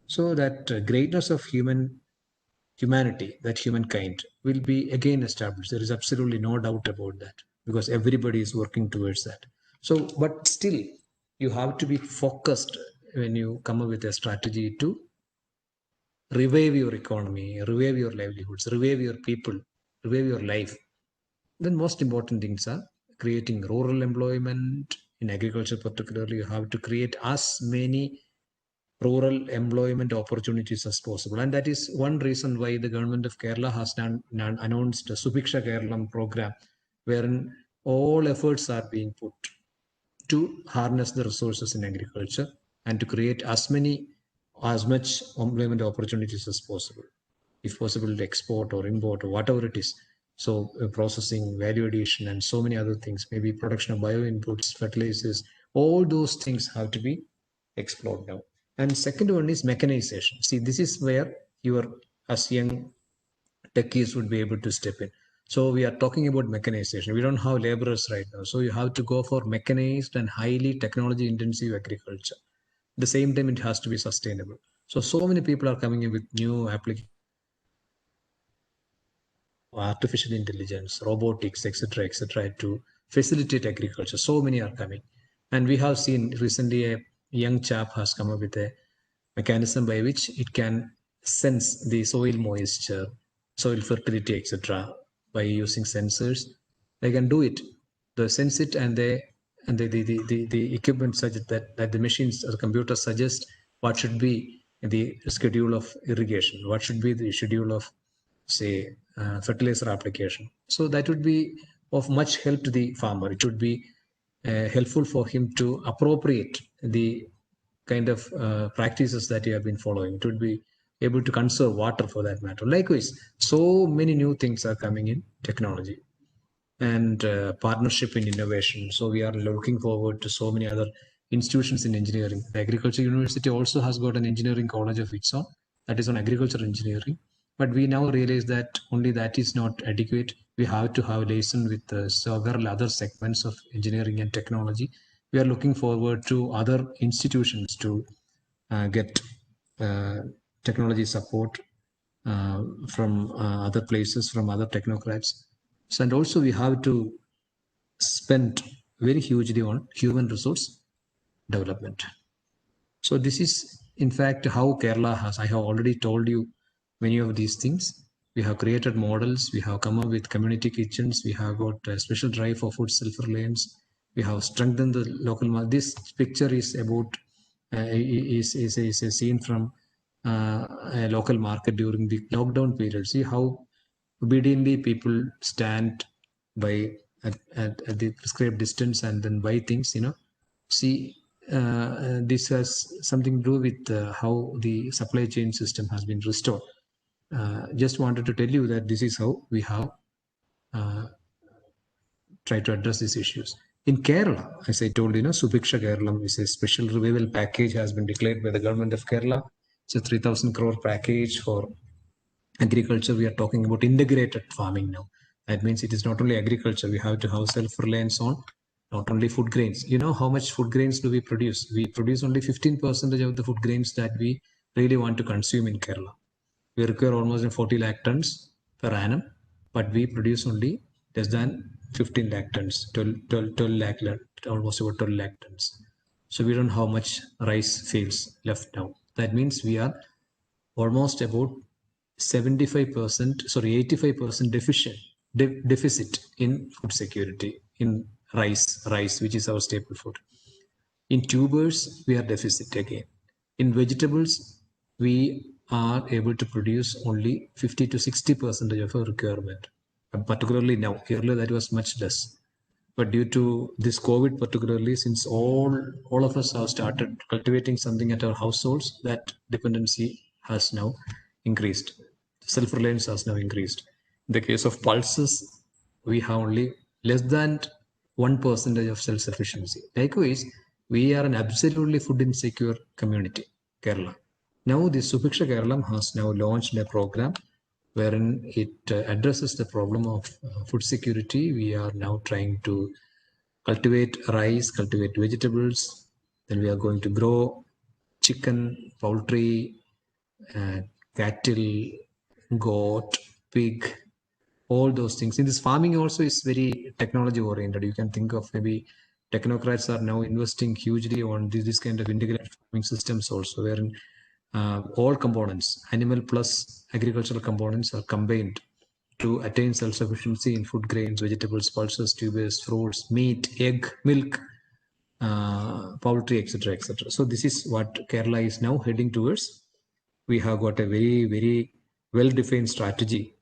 S1: So that greatness of humanity, that humankind will be again established. There is absolutely no doubt about that, because everybody is working towards that. So, but still, you have to be focused when you come up with a strategy to revive your economy, revive your livelihoods, revive your people, revive your life. Then most important things are creating rural employment. In agriculture particularly, you have to create as many rural employment opportunities as possible. And that is one reason why the government of Kerala has announced a Subiksha Kerala program, wherein all efforts are being put to harness the resources in agriculture and to create as much employment opportunities as possible. If possible, to export or import or whatever it is. So processing, value addition, and so many other things, maybe production of bio inputs, fertilizers, all those things have to be explored now. And second one is mechanization. See, this is where your as young techies would be able to step in. So we are talking about mechanization. We don't have laborers right now. So you have to go for mechanized and highly technology intensive agriculture. At the same time, it has to be sustainable. So many people are coming in with new applications, artificial intelligence, robotics, etc., to facilitate agriculture. So many are coming. And we have seen recently a young chap has come up with a mechanism by which it can sense the soil moisture, soil fertility, etc. By using sensors. They can do it. They sense it, and the equipment suggest that the machines or the computer suggest what should be the schedule of irrigation, what should be the schedule of, say, fertilizer application. So that would be of much help to the farmer. It would be helpful for him to appropriate the kind of practices that you have been following. It would be able to conserve water for that matter. Likewise, so many new things are coming in technology and partnership in innovation. So we are looking forward to so many other institutions in engineering. The Agriculture University also has got an engineering college of its own, that is on agriculture engineering. But we now realize that only that is not adequate. We have to have liaison with several other segments of engineering and technology. We are looking forward to other institutions to get uh, technology support from other places, from other technocrats. So, and also we have to spend very hugely on human resource development. So this is in fact how Kerala has, I have already told you many of these things. We have created models, we have come up with community kitchens, we have got a special drive for food self-reliance, we have strengthened the local market. This picture is about, is a scene from a local market during the lockdown period. See how obediently people stand by at the prescribed distance and then buy things, see, this has something to do with how the supply chain system has been restored. Just wanted to tell you that this is how we have uh, tried to address these issues. In Kerala, as I told you, Subiksha Kerala is a special revival package has been declared by the government of Kerala. It's a 3,000 crore package for agriculture. We are talking about integrated farming now. That means it is not only agriculture. We have to have self-reliance on not only food grains. You know how much food grains do we produce? We produce only 15% of the food grains that we really want to consume in Kerala. We require almost 40 lakh tons per annum, but we produce only less than 15 lakh tons, 12 lakh almost about 12 lakh tons. So we don't know how much rice fields left now. That means we are almost about 75%, sorry, 85% deficit in food security in rice, which is our staple food. In tubers, we are deficit again. In vegetables, we are able to produce only 50 to 60% of our requirement. And particularly now, earlier that was much less. But due to this COVID, particularly since all of us have started cultivating something at our households, that dependency has now increased. Self-reliance has now increased. In the case of pulses, we have only less than 1% of self-sufficiency. Likewise, we are an absolutely food insecure community, Kerala. Now, the Subiksha Kerala has now launched a program wherein it addresses the problem of food security. We are now trying to cultivate rice, cultivate vegetables. Then we are going to grow chicken, poultry, cattle, goat, pig, all those things. In this farming also is very technology oriented. You can think of maybe technocrats are now investing hugely on this kind of integrated farming systems also, wherein all components, animal plus agricultural components, are combined to attain self-sufficiency in food grains, vegetables, pulses, tubers, fruits, meat, egg, milk, poultry, etc., etc. So this is what Kerala is now heading towards. We have got a very, very well-defined strategy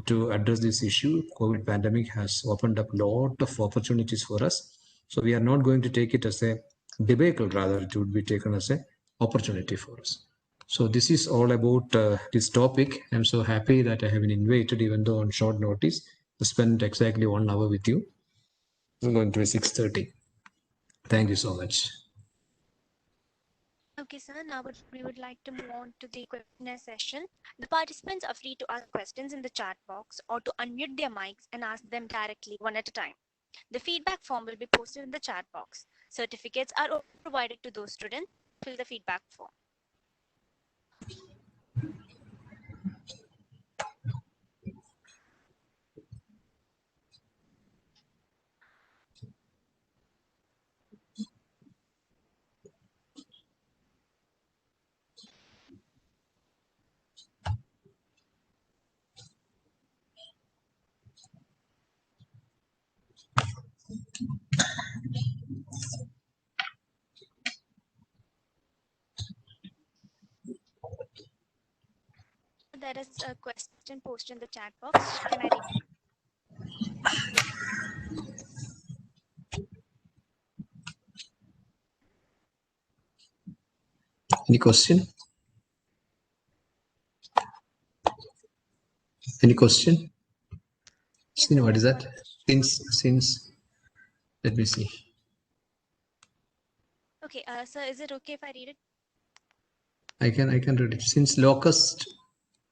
S1: to address this issue. COVID pandemic has opened up a lot of opportunities for us. So we are not going to take it as a debacle, rather it would be taken as an opportunity for us. So this is all about this topic. I'm so happy that I have been invited, even though on short notice, to spend exactly 1 hour with you. It's going to be 6:30. Thank you so much.
S2: Okay, sir. Now we would like to move on to the questionnaire session. The participants are free to ask questions in the chat box or to unmute their mics and ask them directly one at a time. The feedback form will be posted in the chat box. Certificates are provided to those students who fill the feedback form. There is a question posted in the chat box. Can I read it?
S1: Any question? Any question?
S2: Yes,
S1: Since
S2: sir,
S1: what is
S2: there's
S1: that?
S2: one.
S1: Since let me see.
S2: Okay, sir, is it okay if I read it?
S1: I can read it. Since locust,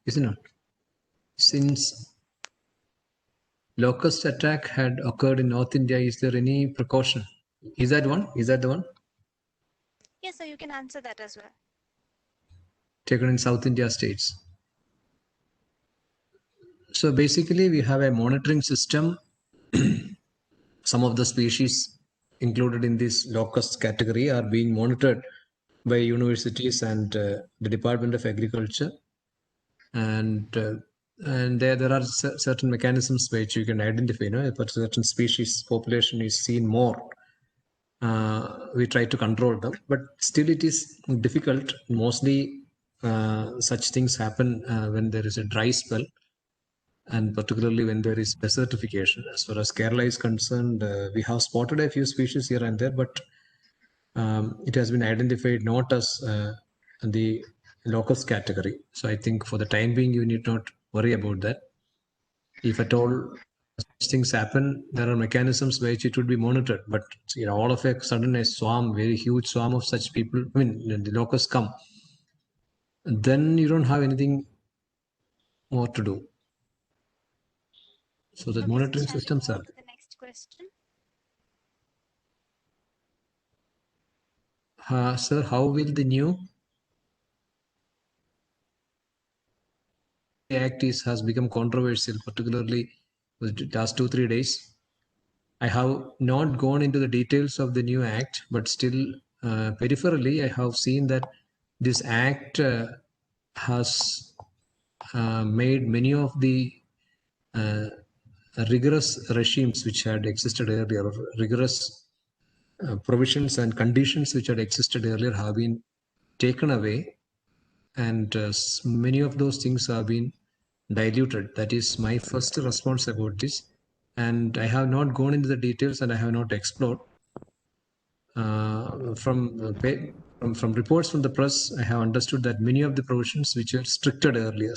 S1: isn't it? Since locust attack had occurred in North India, is there any precaution? Is that one? Is that the one?
S2: Yes, sir, you can answer that as well.
S1: Taken in South India states. So basically, we have a monitoring system. Some of the species included in this locust category are being monitored by universities and the Department of Agriculture, and there are certain mechanisms by which you can identify, if a certain species population is seen more, we try to control them, but still it is difficult. Mostly such things happen when there is a dry spell, and particularly when there is desertification. As far as Kerala is concerned, we have spotted a few species here and there, but it has been identified not as the locust category. So I think for the time being, you need not worry about that. If at all such things happen, there are mechanisms by which it would be monitored. But all of a sudden, a swarm, very huge swarm of such people, I mean, the locusts come, then you don't have anything more to do. So the
S2: Okay,
S1: monitoring
S2: shall we
S1: systems
S2: move
S1: are
S2: on to the next question?
S1: Sir, how will the new act has become controversial, particularly the last 2-3 days? I have not gone into the details of the new act, but still peripherally, I have seen that this act has made many of the rigorous regimes which had existed earlier, or rigorous provisions and conditions which had existed earlier have been taken away, and many of those things have been diluted. That is my first response about this. And I have not gone into the details and I have not explored. From reports from the press, I have understood that many of the provisions which were stricter earlier,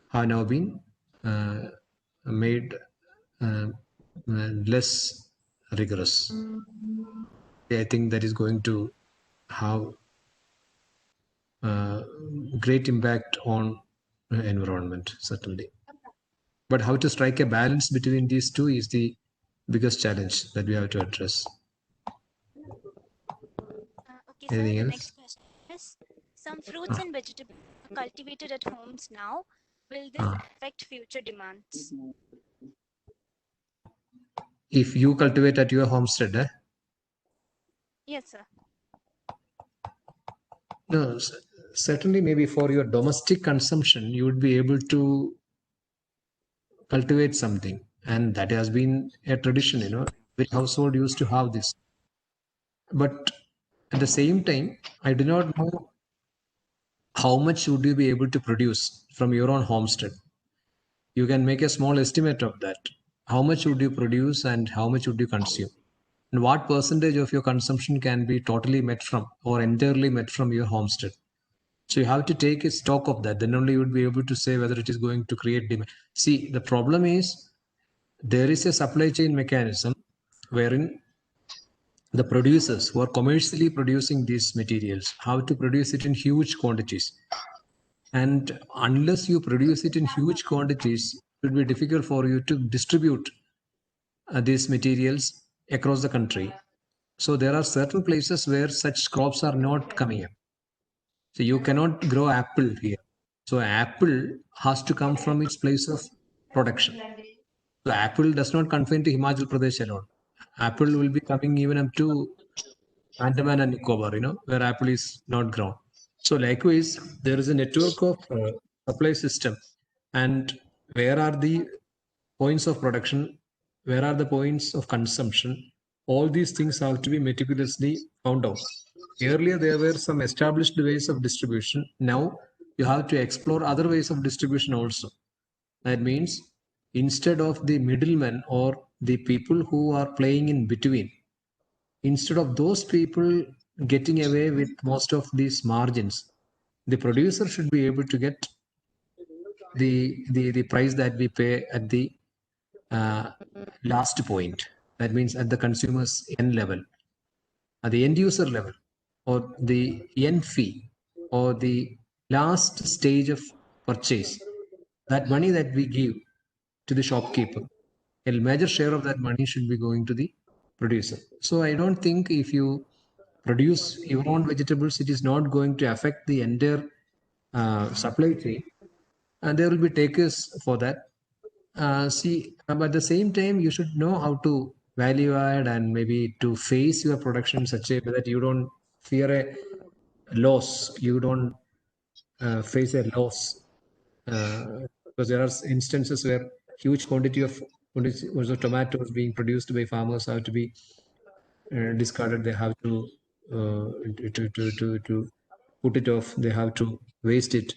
S1: have now been made less rigorous. I think that is going to have great impact on environment, certainly. But how to strike a balance between these two is the biggest challenge that we have to address.
S2: Okay, sir.
S1: Anything
S2: The
S1: else?
S2: next question is: some fruits and vegetables are cultivated at homes now. Will this affect future demands?
S1: If you cultivate at your homestead,
S2: Yes, sir.
S1: no, certainly maybe for your domestic consumption, you would be able to cultivate something. And that has been a tradition, every household used to have this. But at the same time, I do not know how much would you be able to produce from your own homestead. You can make a small estimate of that. How much would you produce and how much would you consume? And what percentage of your consumption can be totally met from or entirely met from your homestead? So you have to take a stock of that. Then only you would be able to say whether it is going to create demand. See, the problem is there is a supply chain mechanism wherein the producers who are commercially producing these materials have to produce it in huge quantities. And unless you produce it in huge quantities, it will be difficult for you to distribute these materials across the country. So there are certain places where such crops are not coming up. So you cannot grow apple here. So apple has to come from its place of production. So apple does not confine to Himachal Pradesh alone. Apple will be coming even up to Andaman and Nicobar, where apple is not grown. So likewise, there is a network of supply system, and where are the points of production, where are the points of consumption? All these things have to be meticulously found out. Earlier, there were some established ways of distribution. Now, you have to explore other ways of distribution also. That means instead of the middlemen or the people who are playing in between, instead of those people getting away with most of these margins, the producer should be able to get the price that we pay at the uh, last point. That means at the consumer's end level, at the end user level, or the end fee, or the last stage of purchase. That money that we give to the shopkeeper, a major share of that money should be going to the producer. So I don't think if you produce your own vegetables, it is not going to affect the entire supply chain, and there will be takers for that. But at the same time, you should know how to value add and maybe to face your production in such a way that you don't fear a loss, you don't face a loss, because there are instances where huge quantities of tomatoes being produced by farmers have to be discarded. They have to put it off. They have to waste it.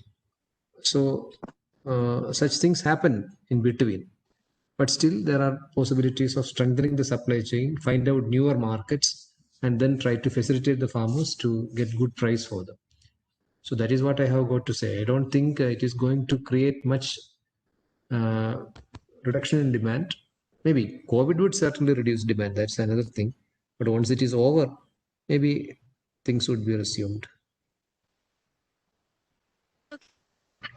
S1: So such things happen in between. But still, there are possibilities of strengthening the supply chain, find out newer markets, and then try to facilitate the farmers to get good price for them. So that is what I have got to say. I don't think it is going to create much uh, reduction in demand. Maybe COVID would certainly reduce demand. That's another thing. But once it is over, maybe things would be resumed.
S2: Okay.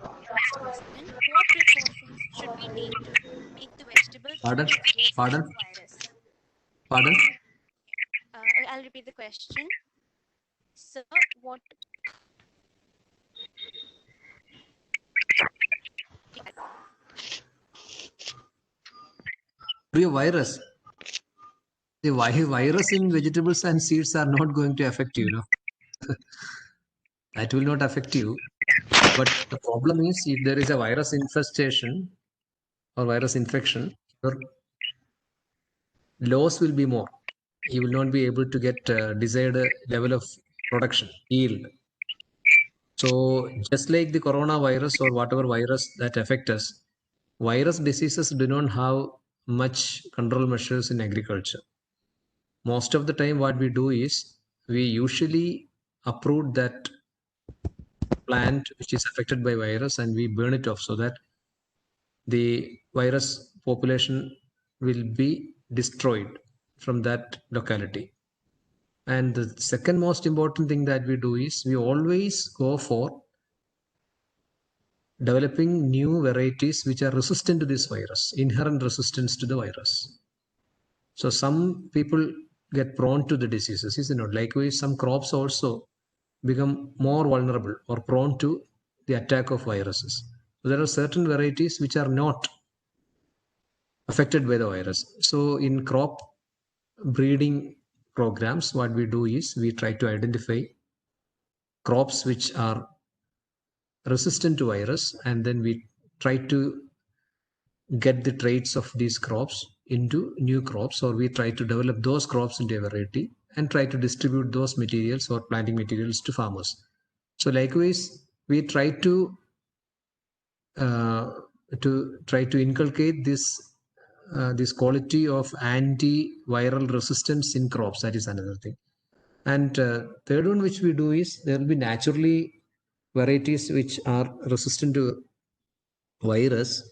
S2: Next question: what precautions should we take to make the vegetables
S1: Pardon?
S2: resistant
S1: Pardon?
S2: to virus?
S1: Pardon?
S2: I'll repeat the question. Sir, what
S1: Be a virus. The virus in vegetables and seeds are not going to affect you, that will not affect you. But the problem is if there is a virus infestation or virus infection, your loss will be more. You will not be able to get desired level of production, yield. So just like the coronavirus or whatever virus that affect us, virus diseases do not have much control measures in agriculture. Most of the time what we do is we usually uproot that plant which is affected by virus and we burn it off so that the virus population will be destroyed from that locality. And the second most important thing that we do is we always go for developing new varieties which are resistant to this virus, inherent resistance to the virus. So some people get prone to the diseases, isn't it? Likewise, some crops also become more vulnerable or prone to the attack of viruses. So there are certain varieties which are not affected by the virus. So in crop breeding programs, what we do is we try to identify crops which are resistant to virus, and then we try to get the traits of these crops into new crops, or we try to develop those crops into a variety and try to distribute those materials or planting materials to farmers. So likewise, we uh, try to inculcate this quality of antiviral resistance in crops. That is another thing. And third one which we do is there will be naturally varieties which are resistant to virus.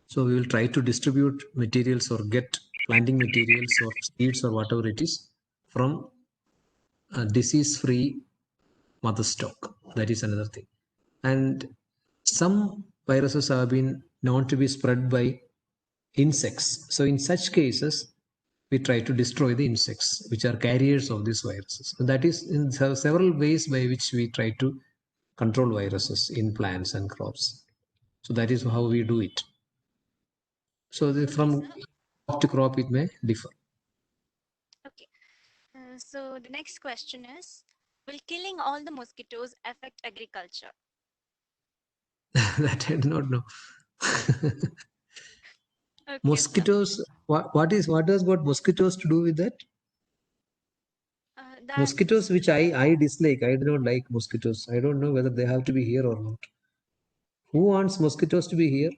S1: So we will try to distribute materials or get planting materials or seeds or whatever it is from disease-free mother stock. That is another thing. And some viruses have been known to be spread by insects. So in such cases, we try to destroy the insects which are carriers of these viruses. So that is in several ways by which we try to control viruses in plants and crops. So that is how we do it. So
S2: Okay,
S1: from
S2: sir.
S1: crop to crop, it may differ.
S2: Okay. So the next question is, will killing all the mosquitoes affect agriculture?
S1: That I do not know.
S2: Okay, sir.
S1: Mosquitoes. What does got mosquitoes to do with that?
S2: That's
S1: Mosquitoes, which I dislike. I do not like mosquitoes. I don't know whether they have to be here or not. Who wants mosquitoes to be here?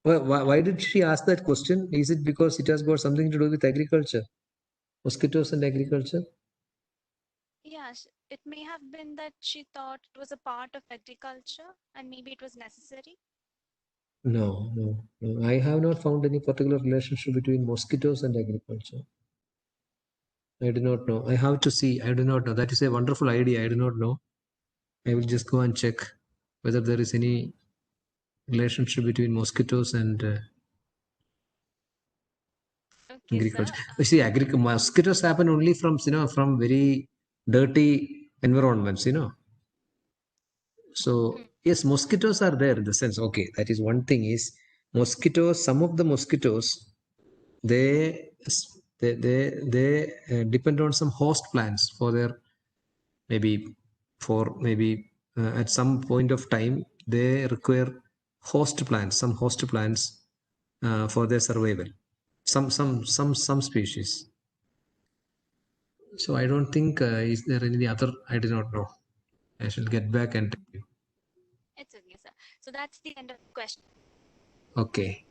S1: Why did she ask that question? Is it because it has got something to do with agriculture? Mosquitoes and agriculture?
S2: yes. It may have been that she thought it was a part of agriculture and maybe it was necessary.
S1: No, no, no. I have not found any particular relationship between mosquitoes and agriculture. I do not know. I have to see. I do not know. That is a wonderful idea. I do not know. I will just go and check whether there is any relationship between mosquitoes and
S2: Okay, sir.
S1: agriculture. You see, mosquitoes happen only from from very dirty environments. So
S2: Hmm.
S1: yes, mosquitoes are there in the sense. Okay, that is one thing. Is mosquitoes? Some of the mosquitoes they they depend on some host plants for their maybe at some point of time they require host plants, some host plants for their survival. Some species. So I don't think is there any other. I do not know. I shall get back and tell you.
S2: It's okay, sir. So that's the end of the question.
S1: Okay.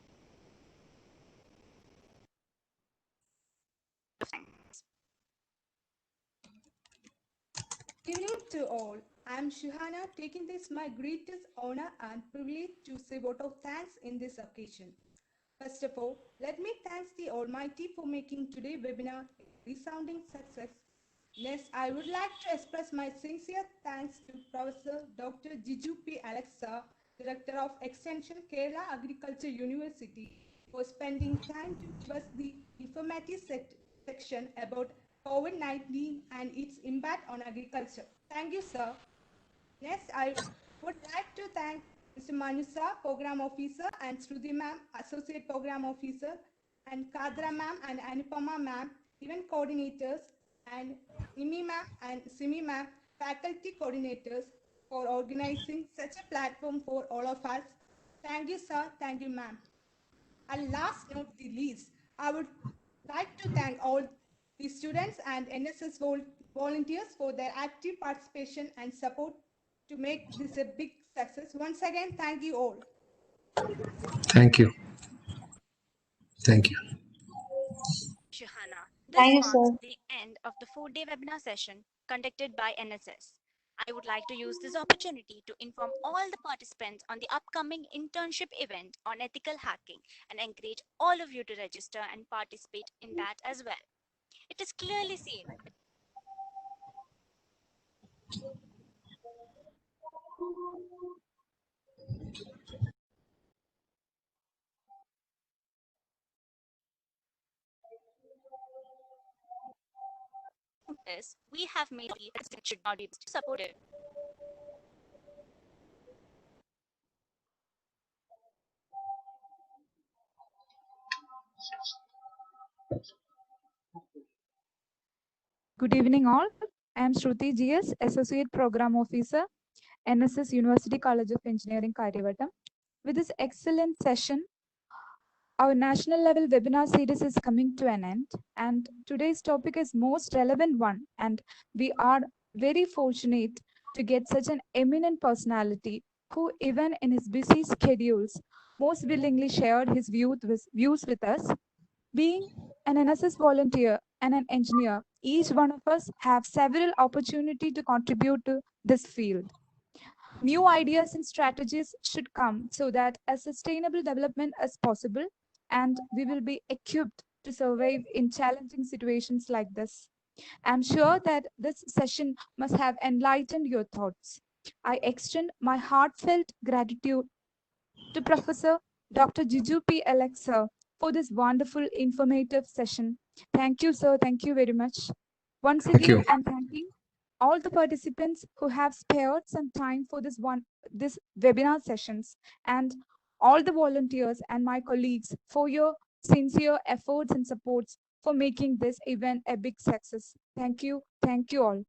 S3: Evening to all. I am Shuhana, taking this my greatest honor and privilege to say vote of thanks in this occasion. First of all, let me thank the Almighty for making today's webinar a resounding success. Next, I would like to express my sincere thanks to Professor Dr. Jiju P. Alexa, Director of Extension, Kerala Agriculture University, for spending time to give us the informative section about COVID-19 and its impact on agriculture. Thank you, sir. Next, I would like to thank Mr. Manusa, Program Officer, and Shruti Ma'am, Associate Program Officer, and Kadra Ma'am and Anupama Ma'am, Event Coordinators, and Nimi Ma'am and Simi Ma'am, Faculty Coordinators, for organizing such a platform for all of us. Thank you, sir. Thank you, ma'am. And last not the least, I would like to thank all the students and NSS volunteers for their active participation and support to make this a big success. Once again, thank you all.
S1: Thank you. Thank you.
S2: Shihana.
S4: Thank
S2: This
S4: you,
S2: marks
S4: sir.
S2: the end of the 4-day webinar session conducted by NSS. I would like to use this opportunity to inform all the participants on the upcoming internship event on ethical hacking and encourage all of you to register and participate in that as well. It is clearly seen this we have made it should not be supported.
S5: Good evening, all. I am Shruti GS, Associate Program Officer, NSS University College of Engineering, Karyavatam. With this excellent session, our national level webinar series is coming to an end, and today's topic is most relevant one, and we are very fortunate to get such an eminent personality who, even in his busy schedules, most willingly shared his views with us. Being an NSS volunteer and an engineer, each one of us have several opportunities to contribute to this field. New ideas and strategies should come so that a sustainable development is possible, and we will be equipped to survive in challenging situations like this. I'm sure that this session must have enlightened your thoughts. I extend my heartfelt gratitude to Professor Dr. Jiju P. Alexa for this wonderful, informative session. Thank you, sir. Thank you very much. Once
S1: Thank
S5: again,
S1: you.
S5: I'm thanking all the participants who have spared some time for this webinar sessions, and all the volunteers and my colleagues for your sincere efforts and supports for making this event a big success. Thank you. Thank you all.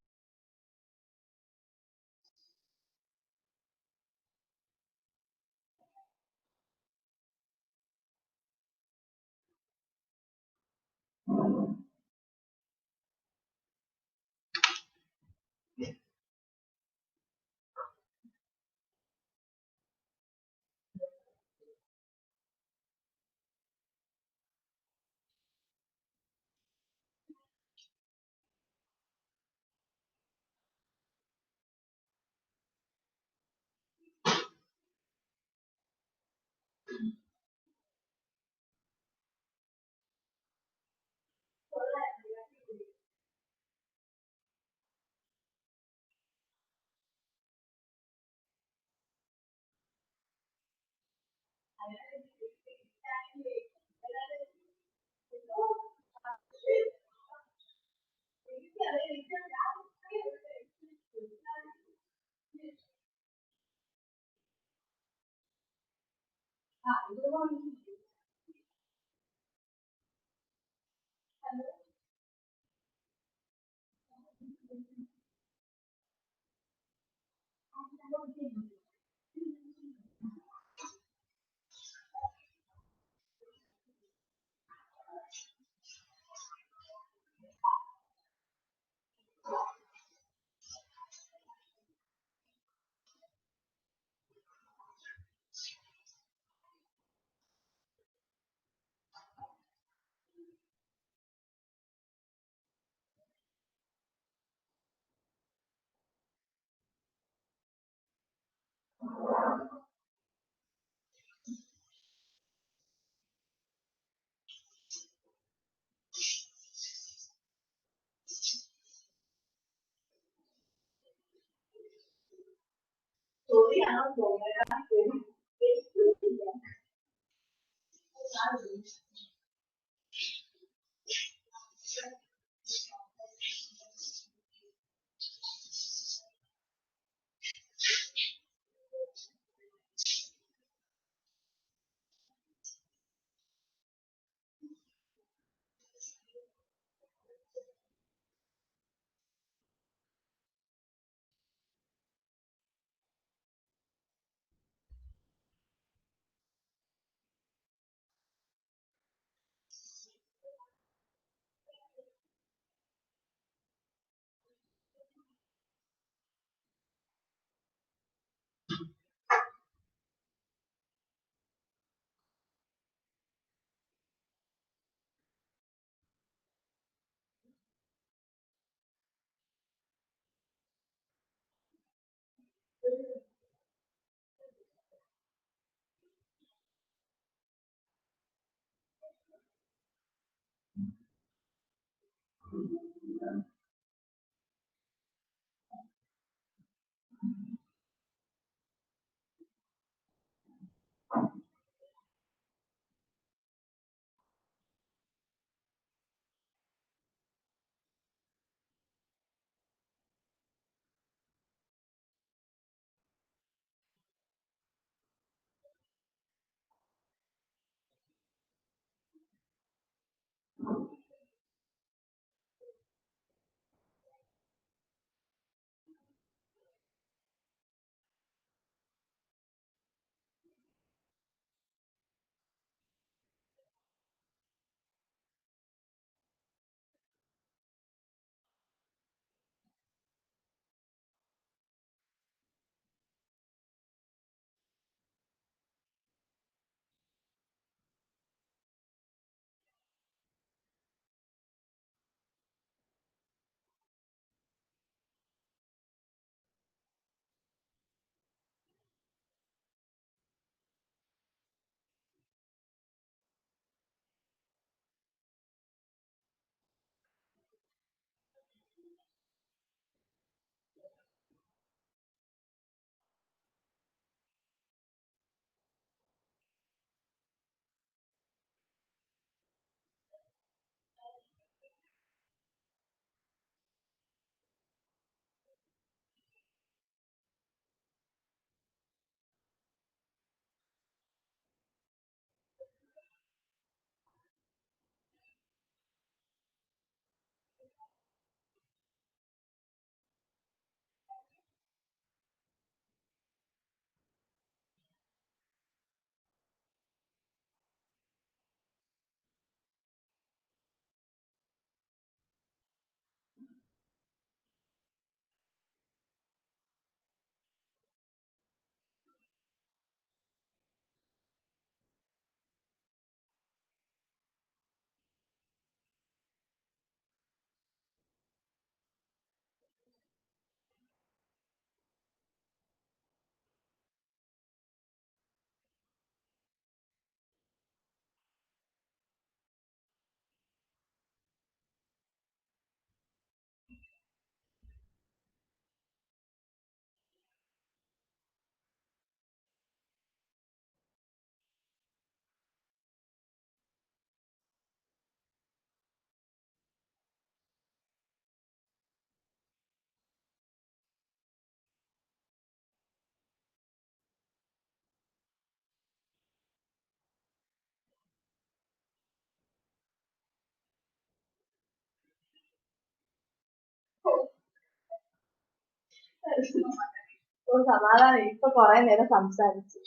S4: സമാധാനം. ഇപ്പൊ കൊറേ നേരം സംസാരിച്ചു.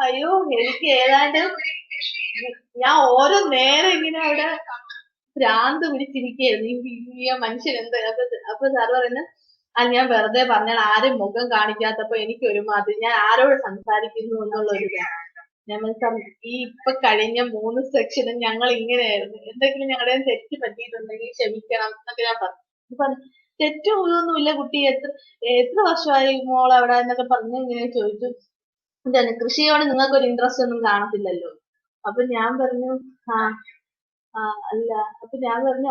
S4: അയ്യോ, എനിക്ക് ഏതാണ്ട് ഞാൻ ഓരോ നേരം ഇങ്ങനെ അവിടെ ഭ്രാന്ത് പിടിച്ചിരിക്കുകയായിരുന്നു. ഈ മനുഷ്യൻ എന്താ. അപ്പൊ സാറ് പറയുന്നത്, ഞാൻ വെറുതെ പറഞ്ഞാൽ ആരും മുഖം കാണിക്കാത്തപ്പോ എനിക്ക് ഒരുമാതിരി ഞാൻ ആരോട് സംസാരിക്കുന്നു എന്നുള്ളൊരു ഞാൻ ഈ ഇപ്പൊ കഴിഞ്ഞ 3 സെക്ഷനും ഞങ്ങൾ ഇങ്ങനെയായിരുന്നു. എന്തെങ്കിലും ഞങ്ങളുടെ തെറ്റ് പറ്റിയിട്ടുണ്ടെങ്കിൽ ക്ഷമിക്കണം എന്നൊക്കെ ഞാൻ പറഞ്ഞു. തെറ്റും ഇതൊന്നുമില്ല കുട്ടി, എത്ര വർഷമായി മോൾ അവിടെ എന്നൊക്കെ പറഞ്ഞ് ഇങ്ങനെ ചോദിച്ചു. എന്താണ് കൃഷിയോട് നിങ്ങൾക്ക് ഒരു ഇൻട്രസ്റ്റ് ഒന്നും കാണത്തില്ലല്ലോ. അപ്പൊ ഞാൻ പറഞ്ഞു അല്ല. അപ്പൊ ഞാൻ പറഞ്ഞു